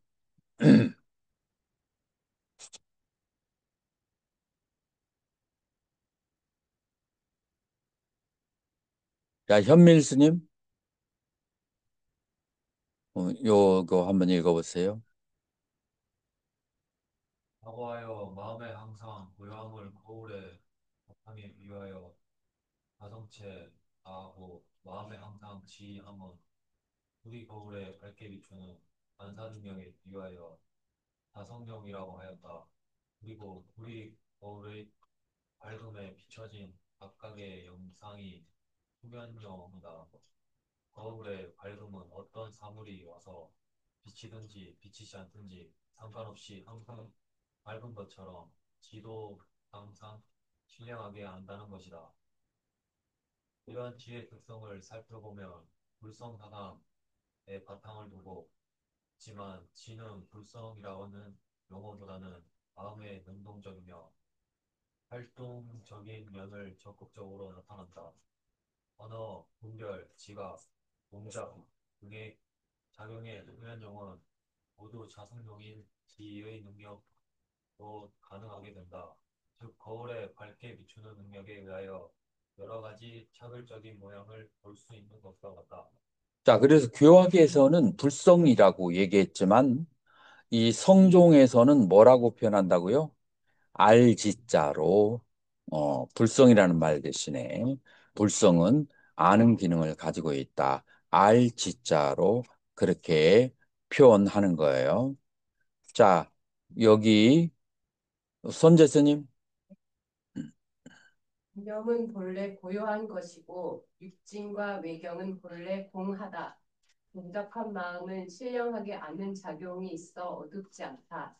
자, 현밀 스님, 요거 한번 읽어보세요. 과거하여 마음에 항상 고요함을 거울에 바탕에 비하여 가성체 다하고 마음에 항상 지함은 우리 거울에 밝게 비추는 반사능력에 비하여 다성령이라고 하였다. 그리고 우리 거울의 밝음에 비춰진 각각의 영상이 후면영이다. 거울의 밝음은 어떤 사물이 와서 비치든지 비치지 않든지 상관없이 항상 밝은 것처럼 지도 항상 신령하게 안다는 것이다. 이러한 지의 특성을 살펴보면 불성사상의 바탕을 두고 있지만 지는 불성이라고는 용어보다는 마음의 능동적이며 활동적인 면을 적극적으로 나타난다. 언어, 분별, 지각, 동작 등의 작용의 후면용은 모두 자성용인 지의 능력으로 가능하게 된다. 즉 거울에 밝게 비추는 능력에 의하여 여러 가지 차별적인 모양을 볼 수 있는 것과 같다. 자, 그래서 교학에서는 불성이라고 얘기했지만 이 성종에서는 뭐라고 표현한다고요? 알지자로 불성이라는 말 대신에 불성은 아는 기능을 가지고 있다. 알지자로 그렇게 표현하는 거예요. 자, 여기 손재 스님. 이념은 본래 고요한 것이고 육진과 외경은 본래 공하다. 공적한 마음은 신령하게 아는 작용이 있어 어둡지 않다.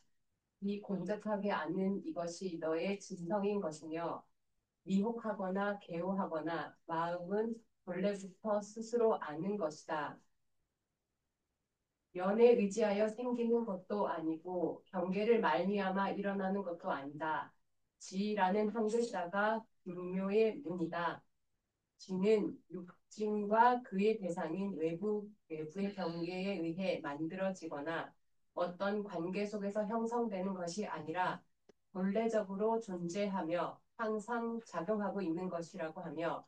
이 공적하게 아는 이것이 너의 진성인 것이며 미혹하거나 개호하거나 마음은 본래부터 스스로 아는 것이다. 연에 의지하여 생기는 것도 아니고 경계를 말미암아 일어나는 것도 아니다. 지라는 한 글자가 불묘의 문이다. 지는 육진과 그의 대상인 외부의 경계에 의해 만들어지거나 어떤 관계 속에서 형성되는 것이 아니라 본래적으로 존재하며 항상 작용하고 있는 것이라고 하며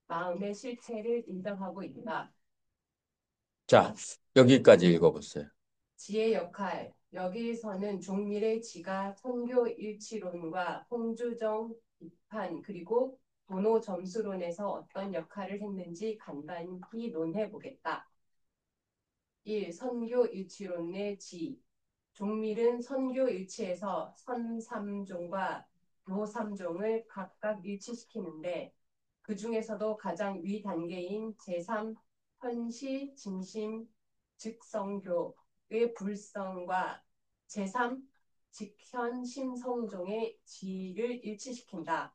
마음의 실체를 인정하고 있다. 자, 여기까지 읽어보세요. 지의 역할. 여기서는 종밀의 지가 선교 일치론과 홍주정 비판 그리고 도노 점수론에서 어떤 역할을 했는지 간단히 논해 보겠다. 1. 선교 일치론의 지. 종밀은 선교 일치에서 선삼종과 도삼종을 각각 일치시키는데 그 중에서도 가장 위 단계인 제3 현시 진심 즉성교의 불성과 제3 직현 심성종의 지를 일치시킨다.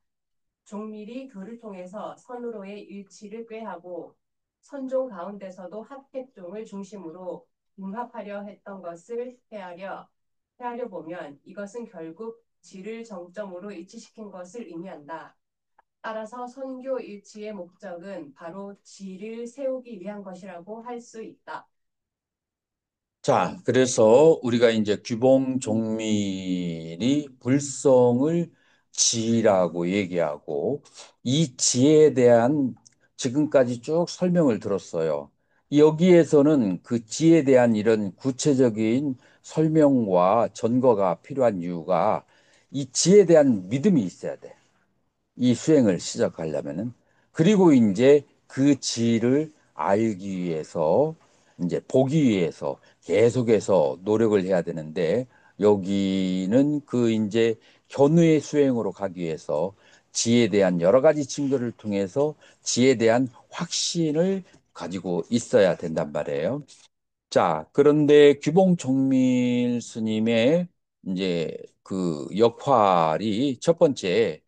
종밀이 그를 통해서 선으로의 일치를 꾀하고 선종 가운데서도 합택종을 중심으로 융합하려 했던 것을 헤아려 보면 이것은 결국 지를 정점으로 일치시킨 것을 의미한다. 따라서 선교 일치의 목적은 바로 지를 세우기 위한 것이라고 할 수 있다. 자, 그래서 우리가 이제 규봉 종밀이 불성을 지라고 얘기하고 이 지에 대한 지금까지 쭉 설명을 들었어요. 여기에서는 그 지에 대한 이런 구체적인 설명과 전거가 필요한 이유가 이 지에 대한 믿음이 있어야 돼. 이 수행을 시작하려면은 그리고 이제 그 지를 알기 위해서 이제 보기 위해서 계속해서 노력을 해야 되는데 여기는 그 이제 견우의 수행으로 가기 위해서 지에 대한 여러 가지 증거를 통해서 지에 대한 확신을 가지고 있어야 된단 말이에요. 자, 그런데 규봉총밀 스님의 이제 그 역할이 첫 번째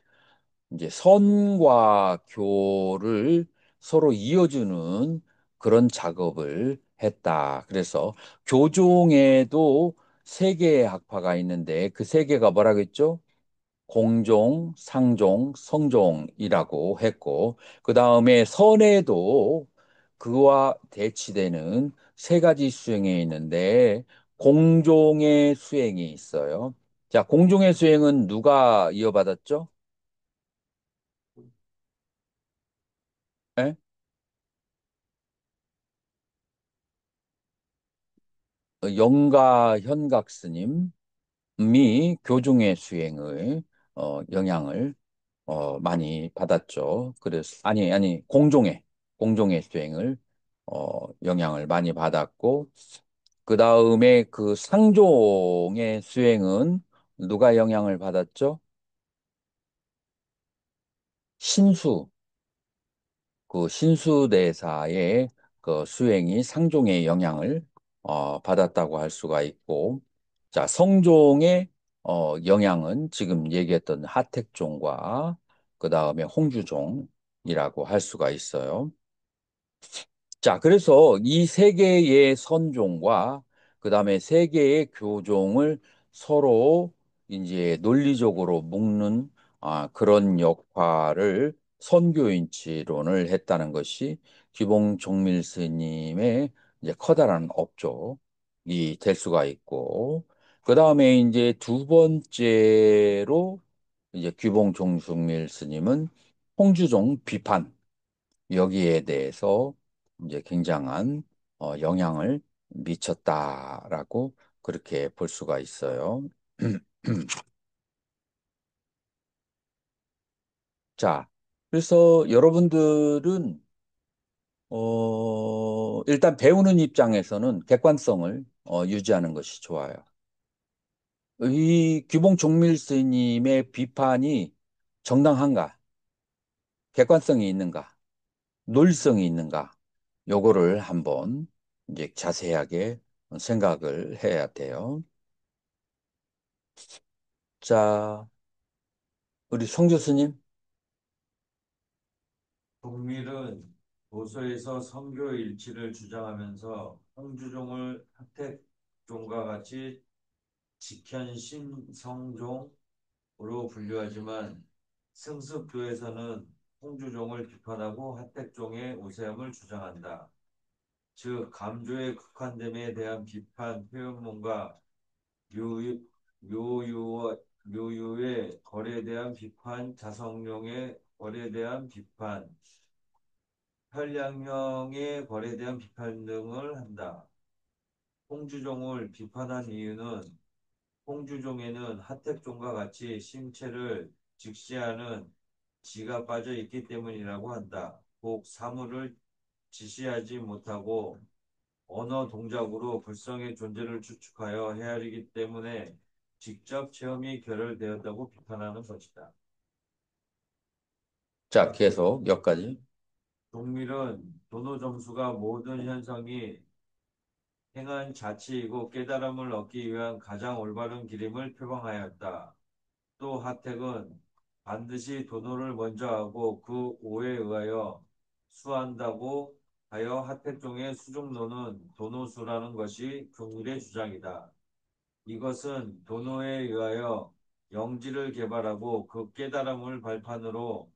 이제 선과 교를 서로 이어주는 그런 작업을 했다. 그래서 교종에도 세 개의 학파가 있는데 그 세 개가 뭐라고 했죠? 공종, 상종, 성종이라고 했고, 그 다음에 선에도 그와 대치되는 세 가지 수행이 있는데, 공종의 수행이 있어요. 자, 공종의 수행은 누가 이어받았죠? 예? 영가 현각 스님이 교종의 수행의 영향을 많이 받았죠. 그래서 아니 공종의 수행을 영향을 많이 받았고 그 다음에 그 상종의 수행은 누가 영향을 받았죠? 신수 그 신수대사의 그 수행이 상종의 영향을 받았다고 할 수가 있고, 자, 성종의 영향은 지금 얘기했던 하택종과 그 다음에 홍주종이라고 할 수가 있어요. 자, 그래서 이 세 개의 선종과 그 다음에 세 개의 교종을 서로 이제 논리적으로 묶는 그런 역할을 선교인치론을 했다는 것이 기봉 종밀 스님의 이제 커다란 업적이 될 수가 있고, 그 다음에 이제 두 번째로 이제 규봉 종숙밀 스님은 홍주종 비판 여기에 대해서 이제 굉장한 영향을 미쳤다라고 그렇게 볼 수가 있어요. 자, 그래서 여러분들은 일단 배우는 입장에서는 객관성을 유지하는 것이 좋아요. 이 규봉 종밀 스님의 비판이 정당한가, 객관성이 있는가, 논리성이 있는가, 요거를 한번 이제 자세하게 생각을 해야 돼요. 자, 우리 송 교수님. 동밀은 도서에서 선교 일치를 주장하면서 홍주종을 하택종과 같이 직현심성종으로 분류하지만 승습교에서는 홍주종을 비판하고 하택종의 우세함을 주장한다. 즉 감조의 극한됨에 대한 비판 표현문과 묘유, 묘유의 거래에 대한 비판, 자성룡의 거래에 대한 비판, 현량형의 거래에 대한 비판 등을 한다. 홍주종을 비판한 이유는 홍주종에는 하택종과 같이 심체를 직시하는 지가 빠져 있기 때문이라고 한다. 곧 사물을 지시하지 못하고 언어 동작으로 불성의 존재를 추측하여 헤아리기 때문에 직접 체험이 결여되었다고 비판하는 것이다. 자, 계속 여기까지. 동밀은 도노 점수가 모든 현상이 행한 자치이고 깨달음을 얻기 위한 가장 올바른 길임을 표방하였다. 또 하택은 반드시 도노를 먼저 하고 그 오에 의하여 수한다고 하여 하택종의 수중노는 도노수라는 것이 경일의 주장이다. 이것은 도노에 의하여 영지를 개발하고 그 깨달음을 발판으로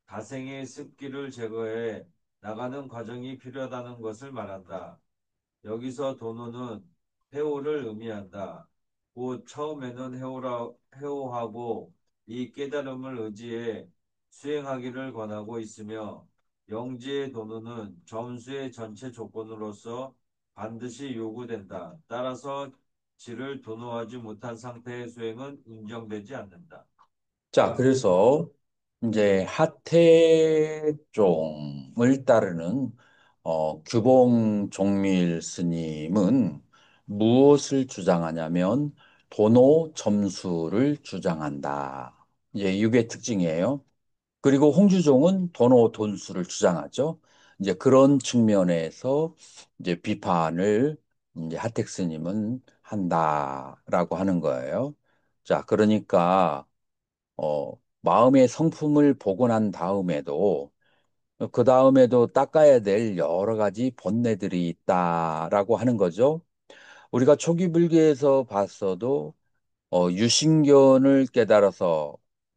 다생의 습기를 제거해 나가는 과정이 필요하다는 것을 말한다. 여기서 도노는 해오를 의미한다. 곧 처음에는 해오하고 이 깨달음을 의지해 수행하기를 권하고 있으며 영지의 도노는 점수의 전체 조건으로서 반드시 요구된다. 따라서 지를 도노하지 못한 상태의 수행은 인정되지 않는다. 자, 그래서 이제 하태종을 따르는 규봉 종밀 스님은 무엇을 주장하냐면 도노 점수를 주장한다. 이제 이게 특징이에요. 그리고 홍주종은 도노 돈수를 주장하죠. 이제 그런 측면에서 이제 비판을 이제 하택 스님은 한다라고 하는 거예요. 자, 그러니까 마음의 성품을 보고 난 다음에도 그 다음에도 닦아야 될 여러 가지 본내들이 있다라고 하는 거죠. 우리가 초기 불교에서 봤어도 유신견을 깨달아서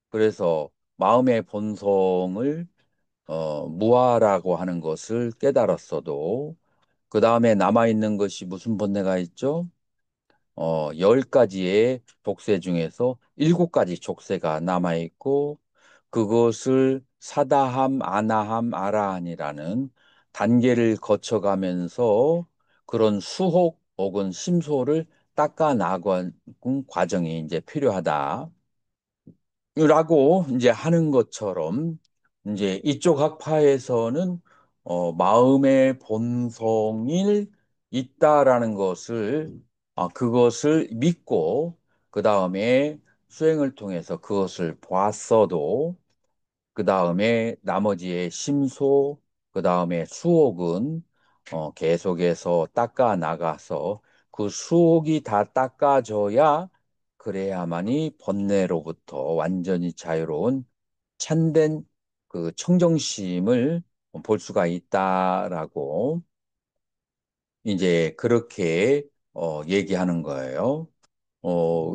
그래서 마음의 본성을 무아라고 하는 것을 깨달았어도 그 다음에 남아있는 것이 무슨 본내가 있죠? 10가지의 족쇄 중에서 7가지 족쇄가 남아있고 그것을 사다함, 아나함, 아라한이라는 단계를 거쳐가면서 그런 수혹 혹은 심소를 닦아 나가는 과정이 이제 필요하다. 라고 이제 하는 것처럼 이제 이쪽 학파에서는 마음의 본성이 있다라는 것을 그것을 믿고 그 다음에 수행을 통해서 그것을 보았어도 그 다음에 나머지의 심소 그 다음에 수옥은 계속해서 닦아 나가서 그 수옥이 다 닦아져야 그래야만이 번뇌로부터 완전히 자유로운 참된 그 청정심을 볼 수가 있다라고 이제 그렇게 얘기하는 거예요.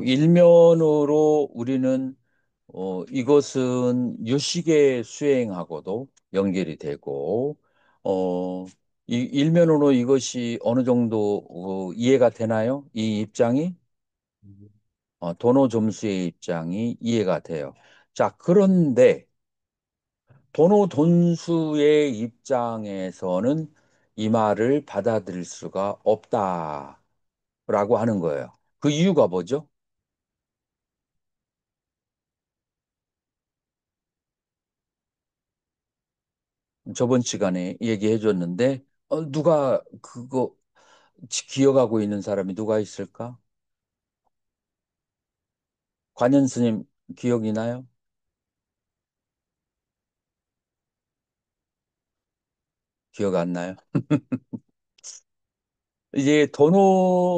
일면으로 우리는 이것은 유식의 수행하고도 연결이 되고 일면으로 이것이 어느 정도 이해가 되나요? 이 입장이? 도노 점수의 입장이 이해가 돼요. 자, 그런데 돈수의 입장에서는 이 말을 받아들일 수가 없다라고 하는 거예요. 그 이유가 뭐죠? 저번 시간에 얘기해 줬는데, 누가 그거 기억하고 있는 사람이 누가 있을까? 관현 스님 기억이 나요? 기억 안 나요? 이제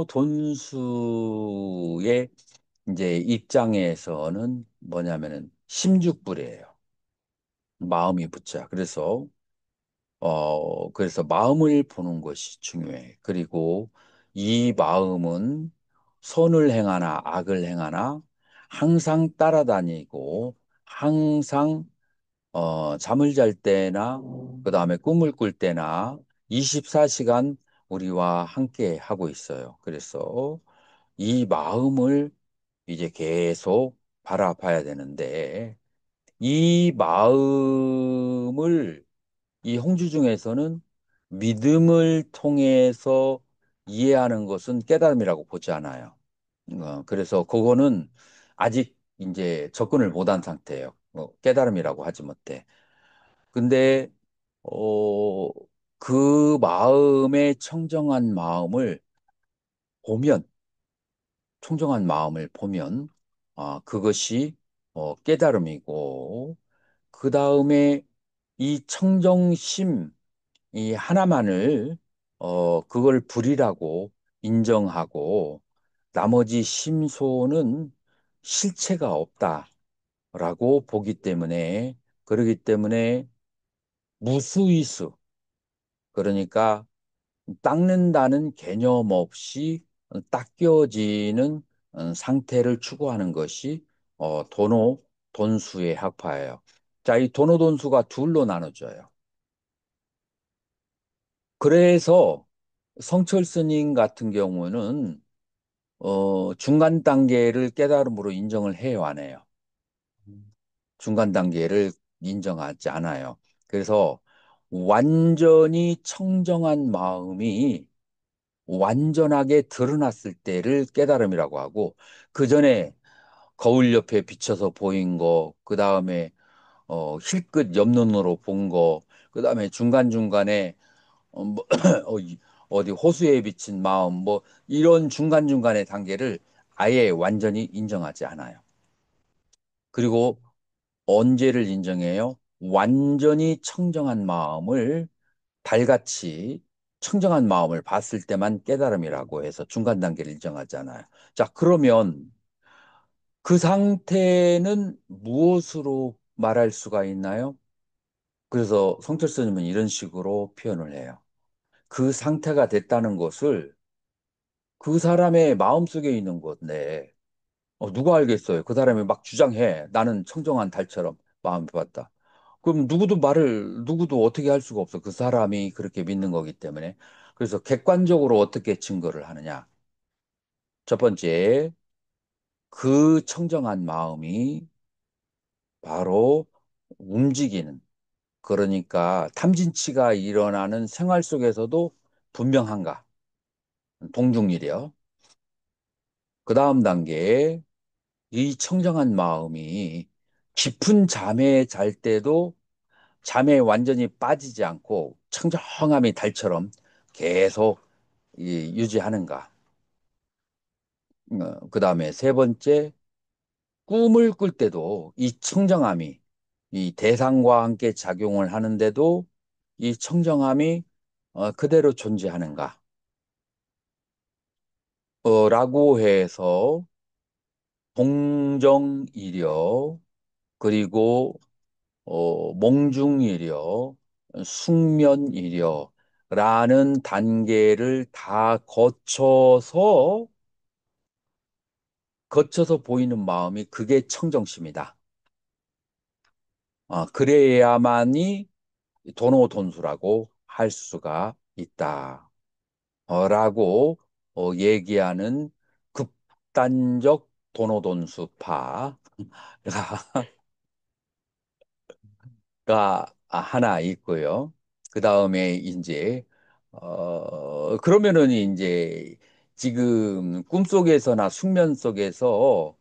돈수의 이제 입장에서는 뭐냐면은 심죽불이에요. 마음이 붙자. 그래서 마음을 보는 것이 중요해. 그리고 이 마음은 선을 행하나 악을 행하나 항상 따라다니고 항상 잠을 잘 때나 그다음에 꿈을 꿀 때나 24시간 우리와 함께 하고 있어요. 그래서 이 마음을 이제 계속 바라봐야 되는데 이 마음을 이 홍주 중에서는 믿음을 통해서 이해하는 것은 깨달음이라고 보지 않아요. 그래서 그거는 아직 이제 접근을 못한 상태예요. 깨달음이라고 하지 못해. 근데 어, 그 마음의 청정한 마음을 보면, 청정한 마음을 보면, 그것이 깨달음이고, 그 다음에 이 청정심, 이 하나만을, 그걸 불이라고 인정하고, 나머지 심소는 실체가 없다라고 보기 때문에, 그러기 때문에 무수이수, 그러니까 닦는다는 개념 없이 닦여지는 상태를 추구하는 것이 돈수의 학파예요. 자, 이 돈수가 둘로 나눠져요. 그래서 성철 스님 같은 경우는 중간 단계를 깨달음으로 인정을 해요, 안 해요? 중간 단계를 인정하지 않아요. 그래서 완전히 청정한 마음이 완전하게 드러났을 때를 깨달음이라고 하고, 그 전에 거울 옆에 비쳐서 보인 거, 그 다음에 힐끗 옆눈으로 본 거, 그 다음에 중간중간에 뭐, 어디 호수에 비친 마음, 뭐 이런 중간중간의 단계를 아예 완전히 인정하지 않아요. 그리고 언제를 인정해요? 완전히 청정한 마음을 달같이 청정한 마음을 봤을 때만 깨달음이라고 해서 중간 단계를 인정하잖아요. 자, 그러면 그 상태는 무엇으로 말할 수가 있나요? 그래서 성철 스님은 이런 식으로 표현을 해요. 그 상태가 됐다는 것을 그 사람의 마음속에 있는 건데, 누가 알겠어요? 그 사람이 막 주장해. 나는 청정한 달처럼 마음을 봤다. 그럼 누구도 어떻게 할 수가 없어. 그 사람이 그렇게 믿는 거기 때문에. 그래서 객관적으로 어떻게 증거를 하느냐. 첫 번째, 그 청정한 마음이 바로 움직이는, 그러니까 탐진치가 일어나는 생활 속에서도 분명한가. 동중일이요. 그 다음 단계에 이 청정한 마음이 깊은 잠에 잘 때도 잠에 완전히 빠지지 않고 청정함이 달처럼 계속 유지하는가. 그 다음에 세 번째, 꿈을 꿀 때도 이 청정함이 이 대상과 함께 작용을 하는데도 이 청정함이 그대로 존재하는가. 라고 해서 동정이려, 그리고 몽중이려, 숙면이려 라는 단계를 다 거쳐서 보이는 마음이 그게 청정심이다. 그래야만이 도노돈수라고 할 수가 있다. 라고 얘기하는 극단적 도노돈수파가 하나 있고요. 그 다음에 이제, 그러면은 이제 지금 꿈속에서나 숙면 속에서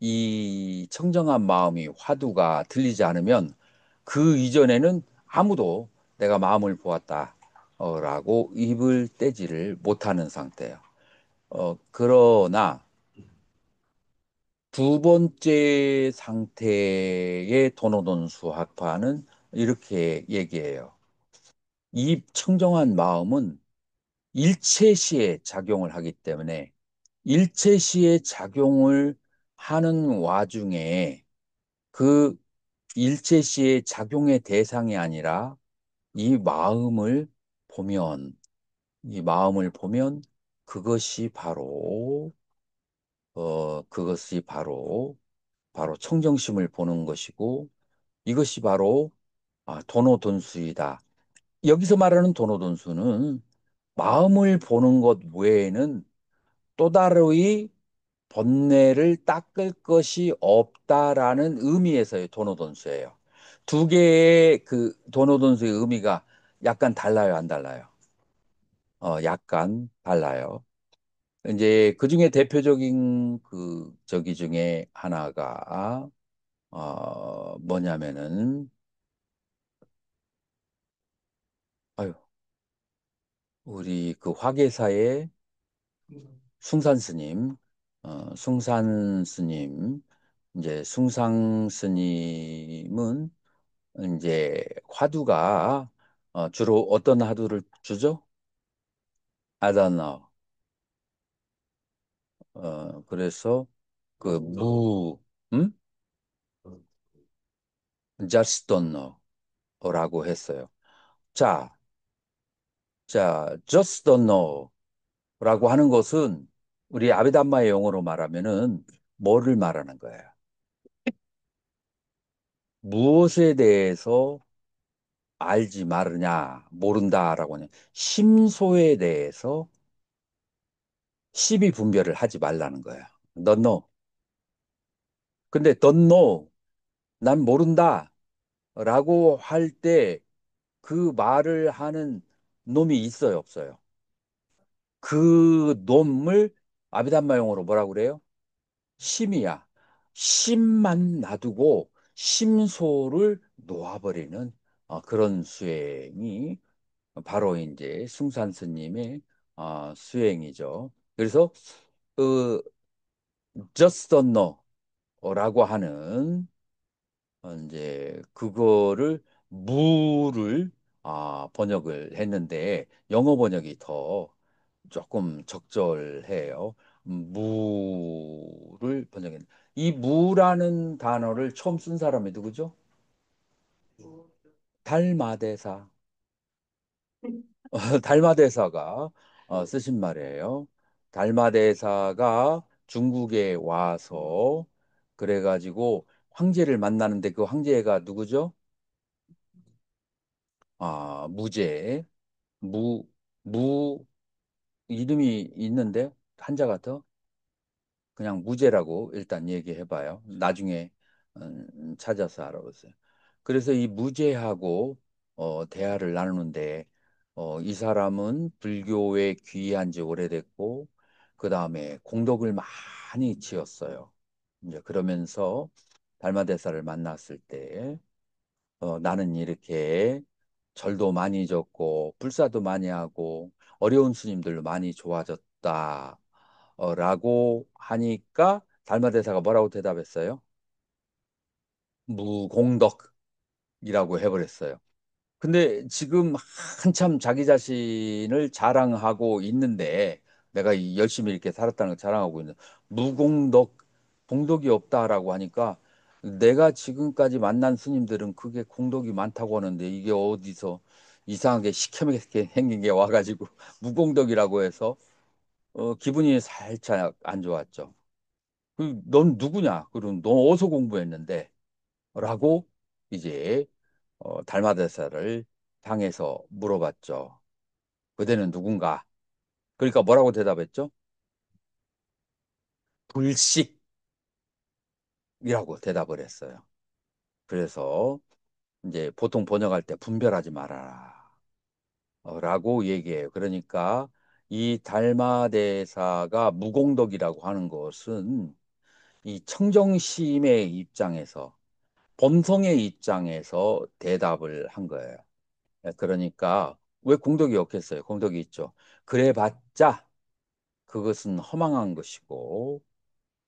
이 청정한 마음이 화두가 들리지 않으면 그 이전에는 아무도 내가 마음을 보았다. 라고 입을 떼지를 못하는 상태예요. 그러나 두 번째 상태의 도노돈 수학파는 이렇게 얘기해요. 이 청정한 마음은 일체시에 작용을 하기 때문에 일체시에 작용을 하는 와중에 그 일체시의 작용의 대상이 아니라 이 마음을 보면, 이 마음을 보면 그것이 바로, 그것이 바로 청정심을 보는 것이고 이것이 바로 도노돈수이다. 여기서 말하는 도노돈수는 마음을 보는 것 외에는 또 다르게 번뇌를 닦을 것이 없다라는 의미에서의 도노돈수예요. 두 개의 그 도노돈수의 의미가 약간 달라요, 안 달라요? 약간 달라요. 이제 그 중에 대표적인 그 저기 중에 하나가 뭐냐면은 아유, 우리 그 화계사의 숭산 스님, 숭산 스님, 이제 숭상 스님은 이제 화두가 주로 어떤 화두를 주죠? I don't know. 그래서 그 음? Just don't know라고 했어요. 자, just don't know라고 하는 것은 우리 아비담마의 용어로 말하면은 뭐를 말하는 거예요? 무엇에 대해서 알지 말으냐, 모른다라고 하는 심소에 대해서 시비 분별을 하지 말라는 거야. Don't know. 근데 don't know, 난 모른다 라고 할 때 그 말을 하는 놈이 있어요, 없어요? 그 놈을 아비담마용어로 뭐라고 그래요? 심이야. 심만 놔두고 심소를 놓아버리는 그런 수행이 바로 이제 숭산 스님의 수행이죠. 그래서 그 just don't know라고 하는 이제 그거를 무를 번역을 했는데 영어 번역이 더 조금 적절해요. 무를 번역했는데 이 무라는 단어를 처음 쓴 사람이 누구죠? 달마대사. 달마대사가 쓰신 말이에요. 달마대사가 중국에 와서 그래가지고 황제를 만나는데 그 황제가 누구죠? 무제. 무, 무, 이름이 있는데 한자가 더 그냥 무제라고 일단 얘기해봐요. 나중에 찾아서 알아보세요. 그래서 이 무제하고 대화를 나누는데 이 사람은 불교에 귀한 지 오래됐고 그 다음에 공덕을 많이 지었어요. 이제 그러면서 달마대사를 만났을 때 나는 이렇게 절도 많이 졌고 불사도 많이 하고 어려운 스님들도 많이 좋아졌다. 라고 하니까 달마대사가 뭐라고 대답했어요? 무공덕이라고 해버렸어요. 근데 지금 한참 자기 자신을 자랑하고 있는데 내가 열심히 이렇게 살았다는 걸 자랑하고 있는 무공덕, 공덕이 없다라고 하니까 내가 지금까지 만난 스님들은 그게 공덕이 많다고 하는데 이게 어디서 이상하게 시커멓게 생긴 게 와가지고 무공덕이라고 해서 기분이 살짝 안 좋았죠. 넌 누구냐? 그럼 너 어디서 공부했는데? 라고 이제 달마대사를 향해서 물어봤죠. 그대는 누군가? 그러니까 뭐라고 대답했죠? 불식이라고 대답을 했어요. 그래서 이제 보통 번역할 때 분별하지 말아라. 라고 얘기해요. 그러니까 이 달마대사가 무공덕이라고 하는 것은 이 청정심의 입장에서, 본성의 입장에서 대답을 한 거예요. 그러니까 왜 공덕이 없겠어요? 공덕이 있죠. 그래봤자 그것은 허망한 것이고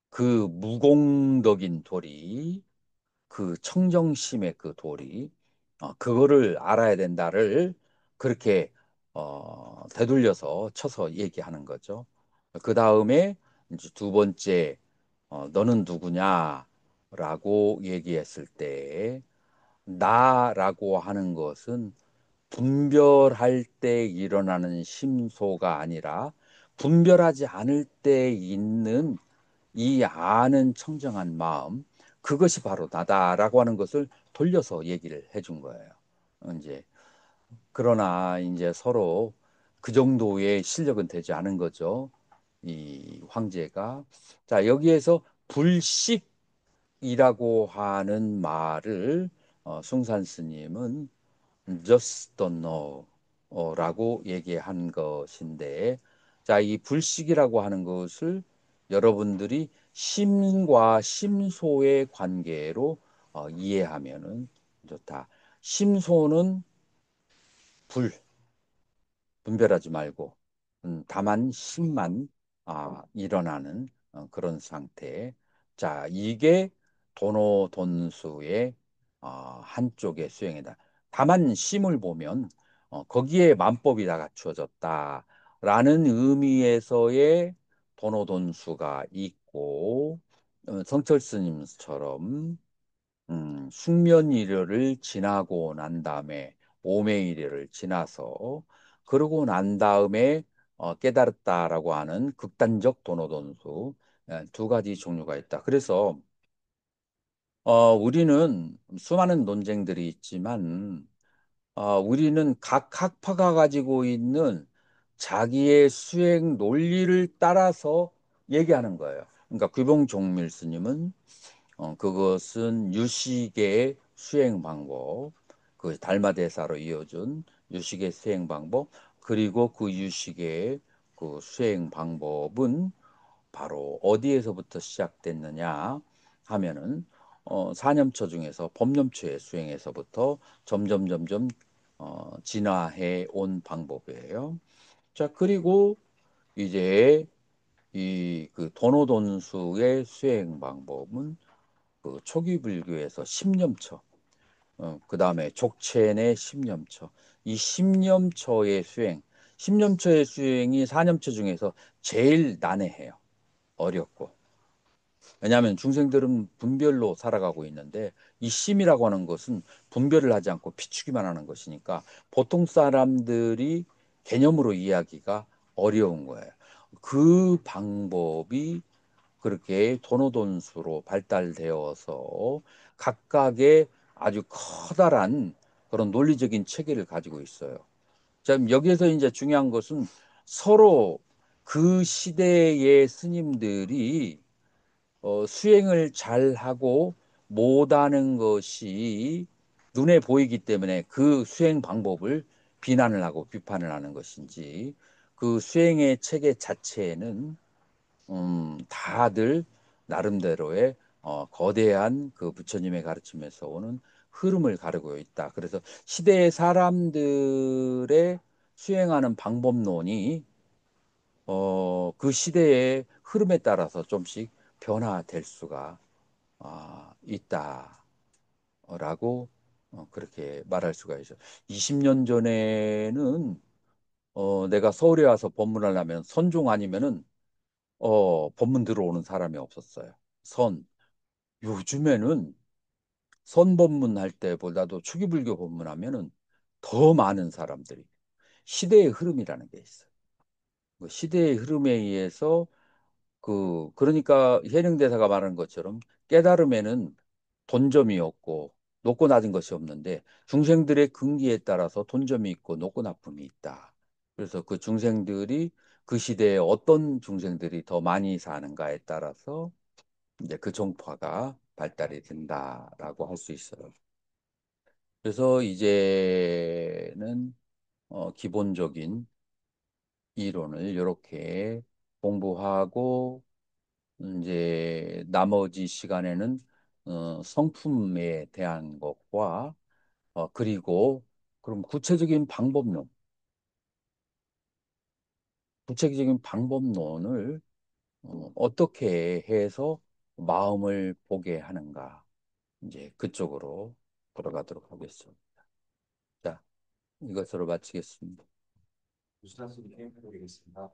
그 무공덕인 도리, 그 청정심의 그 도리, 그거를 알아야 된다를 그렇게 되돌려서 쳐서 얘기하는 거죠. 그 다음에 이제 두 번째, 너는 누구냐라고 얘기했을 때 나라고 하는 것은 분별할 때 일어나는 심소가 아니라 분별하지 않을 때 있는 이 아는 청정한 마음, 그것이 바로 나다라고 하는 것을 돌려서 얘기를 해준 거예요. 이제 그러나 이제 서로 그 정도의 실력은 되지 않은 거죠. 이 황제가. 자, 여기에서 불식이라고 하는 말을 숭산 스님은 just don't know 라고 얘기한 것인데, 자, 이 불식이라고 하는 것을 여러분들이 심과 심소의 관계로 이해하면은 좋다. 심소는 불, 분별하지 말고 다만 심만 일어나는 그런 상태. 자, 이게 도노돈수의 한쪽의 수행이다. 다만 심을 보면 거기에 만법이 다 갖추어졌다라는 의미에서의 도노돈수가 있고, 성철 스님처럼 숙면이려를 지나고 난 다음에 오매이려를 지나서 그러고 난 다음에 깨달았다라고 하는 극단적 도노돈수, 두 가지 종류가 있다. 그래서 우리는 수많은 논쟁들이 있지만 우리는 각 학파가 가지고 있는 자기의 수행 논리를 따라서 얘기하는 거예요. 그러니까 규봉종밀 스님은 그것은 유식의 수행 방법, 그 달마대사로 이어준 유식의 수행 방법, 그리고 그 유식의 그 수행 방법은 바로 어디에서부터 시작됐느냐 하면은 사념처 중에서 법념처의 수행에서부터 점점 진화해 온 방법이에요. 자, 그리고 이제 이 그 도노돈수의 수행 방법은 그 초기 불교에서 십념처, 그 다음에 족첸의 십념처, 이 십념처의 수행, 십념처의 수행이 사념처 중에서 제일 난해해요. 어렵고. 왜냐하면 중생들은 분별로 살아가고 있는데 이 심이라고 하는 것은 분별을 하지 않고 비추기만 하는 것이니까 보통 사람들이 개념으로 이해하기가 어려운 거예요. 그 방법이 그렇게 도노돈수로 발달되어서 각각의 아주 커다란 그런 논리적인 체계를 가지고 있어요. 자, 여기에서 이제 중요한 것은 서로 그 시대의 스님들이 수행을 잘하고 못하는 것이 눈에 보이기 때문에 그 수행 방법을 비난을 하고 비판을 하는 것인지, 그 수행의 체계 자체에는 다들 나름대로의 거대한 그 부처님의 가르침에서 오는 흐름을 가르고 있다. 그래서 시대의 사람들의 수행하는 방법론이 그 시대의 흐름에 따라서 좀씩 변화될 수가 있다라고 그렇게 말할 수가 있어요. 20년 전에는 내가 서울에 와서 법문하려면 선종 아니면은 법문 들어오는 사람이 없었어요. 선. 요즘에는 선 법문할 때보다도 초기불교 법문하면은 더 많은 사람들이 시대의 흐름이라는 게 있어요. 그 시대의 흐름에 의해서 그러니까 현행대사가 말하는 것처럼 깨달음에는 돈점이 없고 높고 낮은 것이 없는데 중생들의 근기에 따라서 돈점이 있고 높고 낮음이 있다. 그래서 그 중생들이 그 시대에 어떤 중생들이 더 많이 사는가에 따라서 이제 그 종파가 발달이 된다라고 할 수 있어요. 그래서 이제는 기본적인 이론을 이렇게 공부하고 이제 나머지 시간에는 성품에 대한 것과 그리고 그럼 구체적인 방법론을 어떻게 해서 마음을 보게 하는가 이제 그쪽으로 돌아가도록 하겠습니다. 자, 이것으로 마치겠습니다. 유수단 선생님 해드리겠습니다.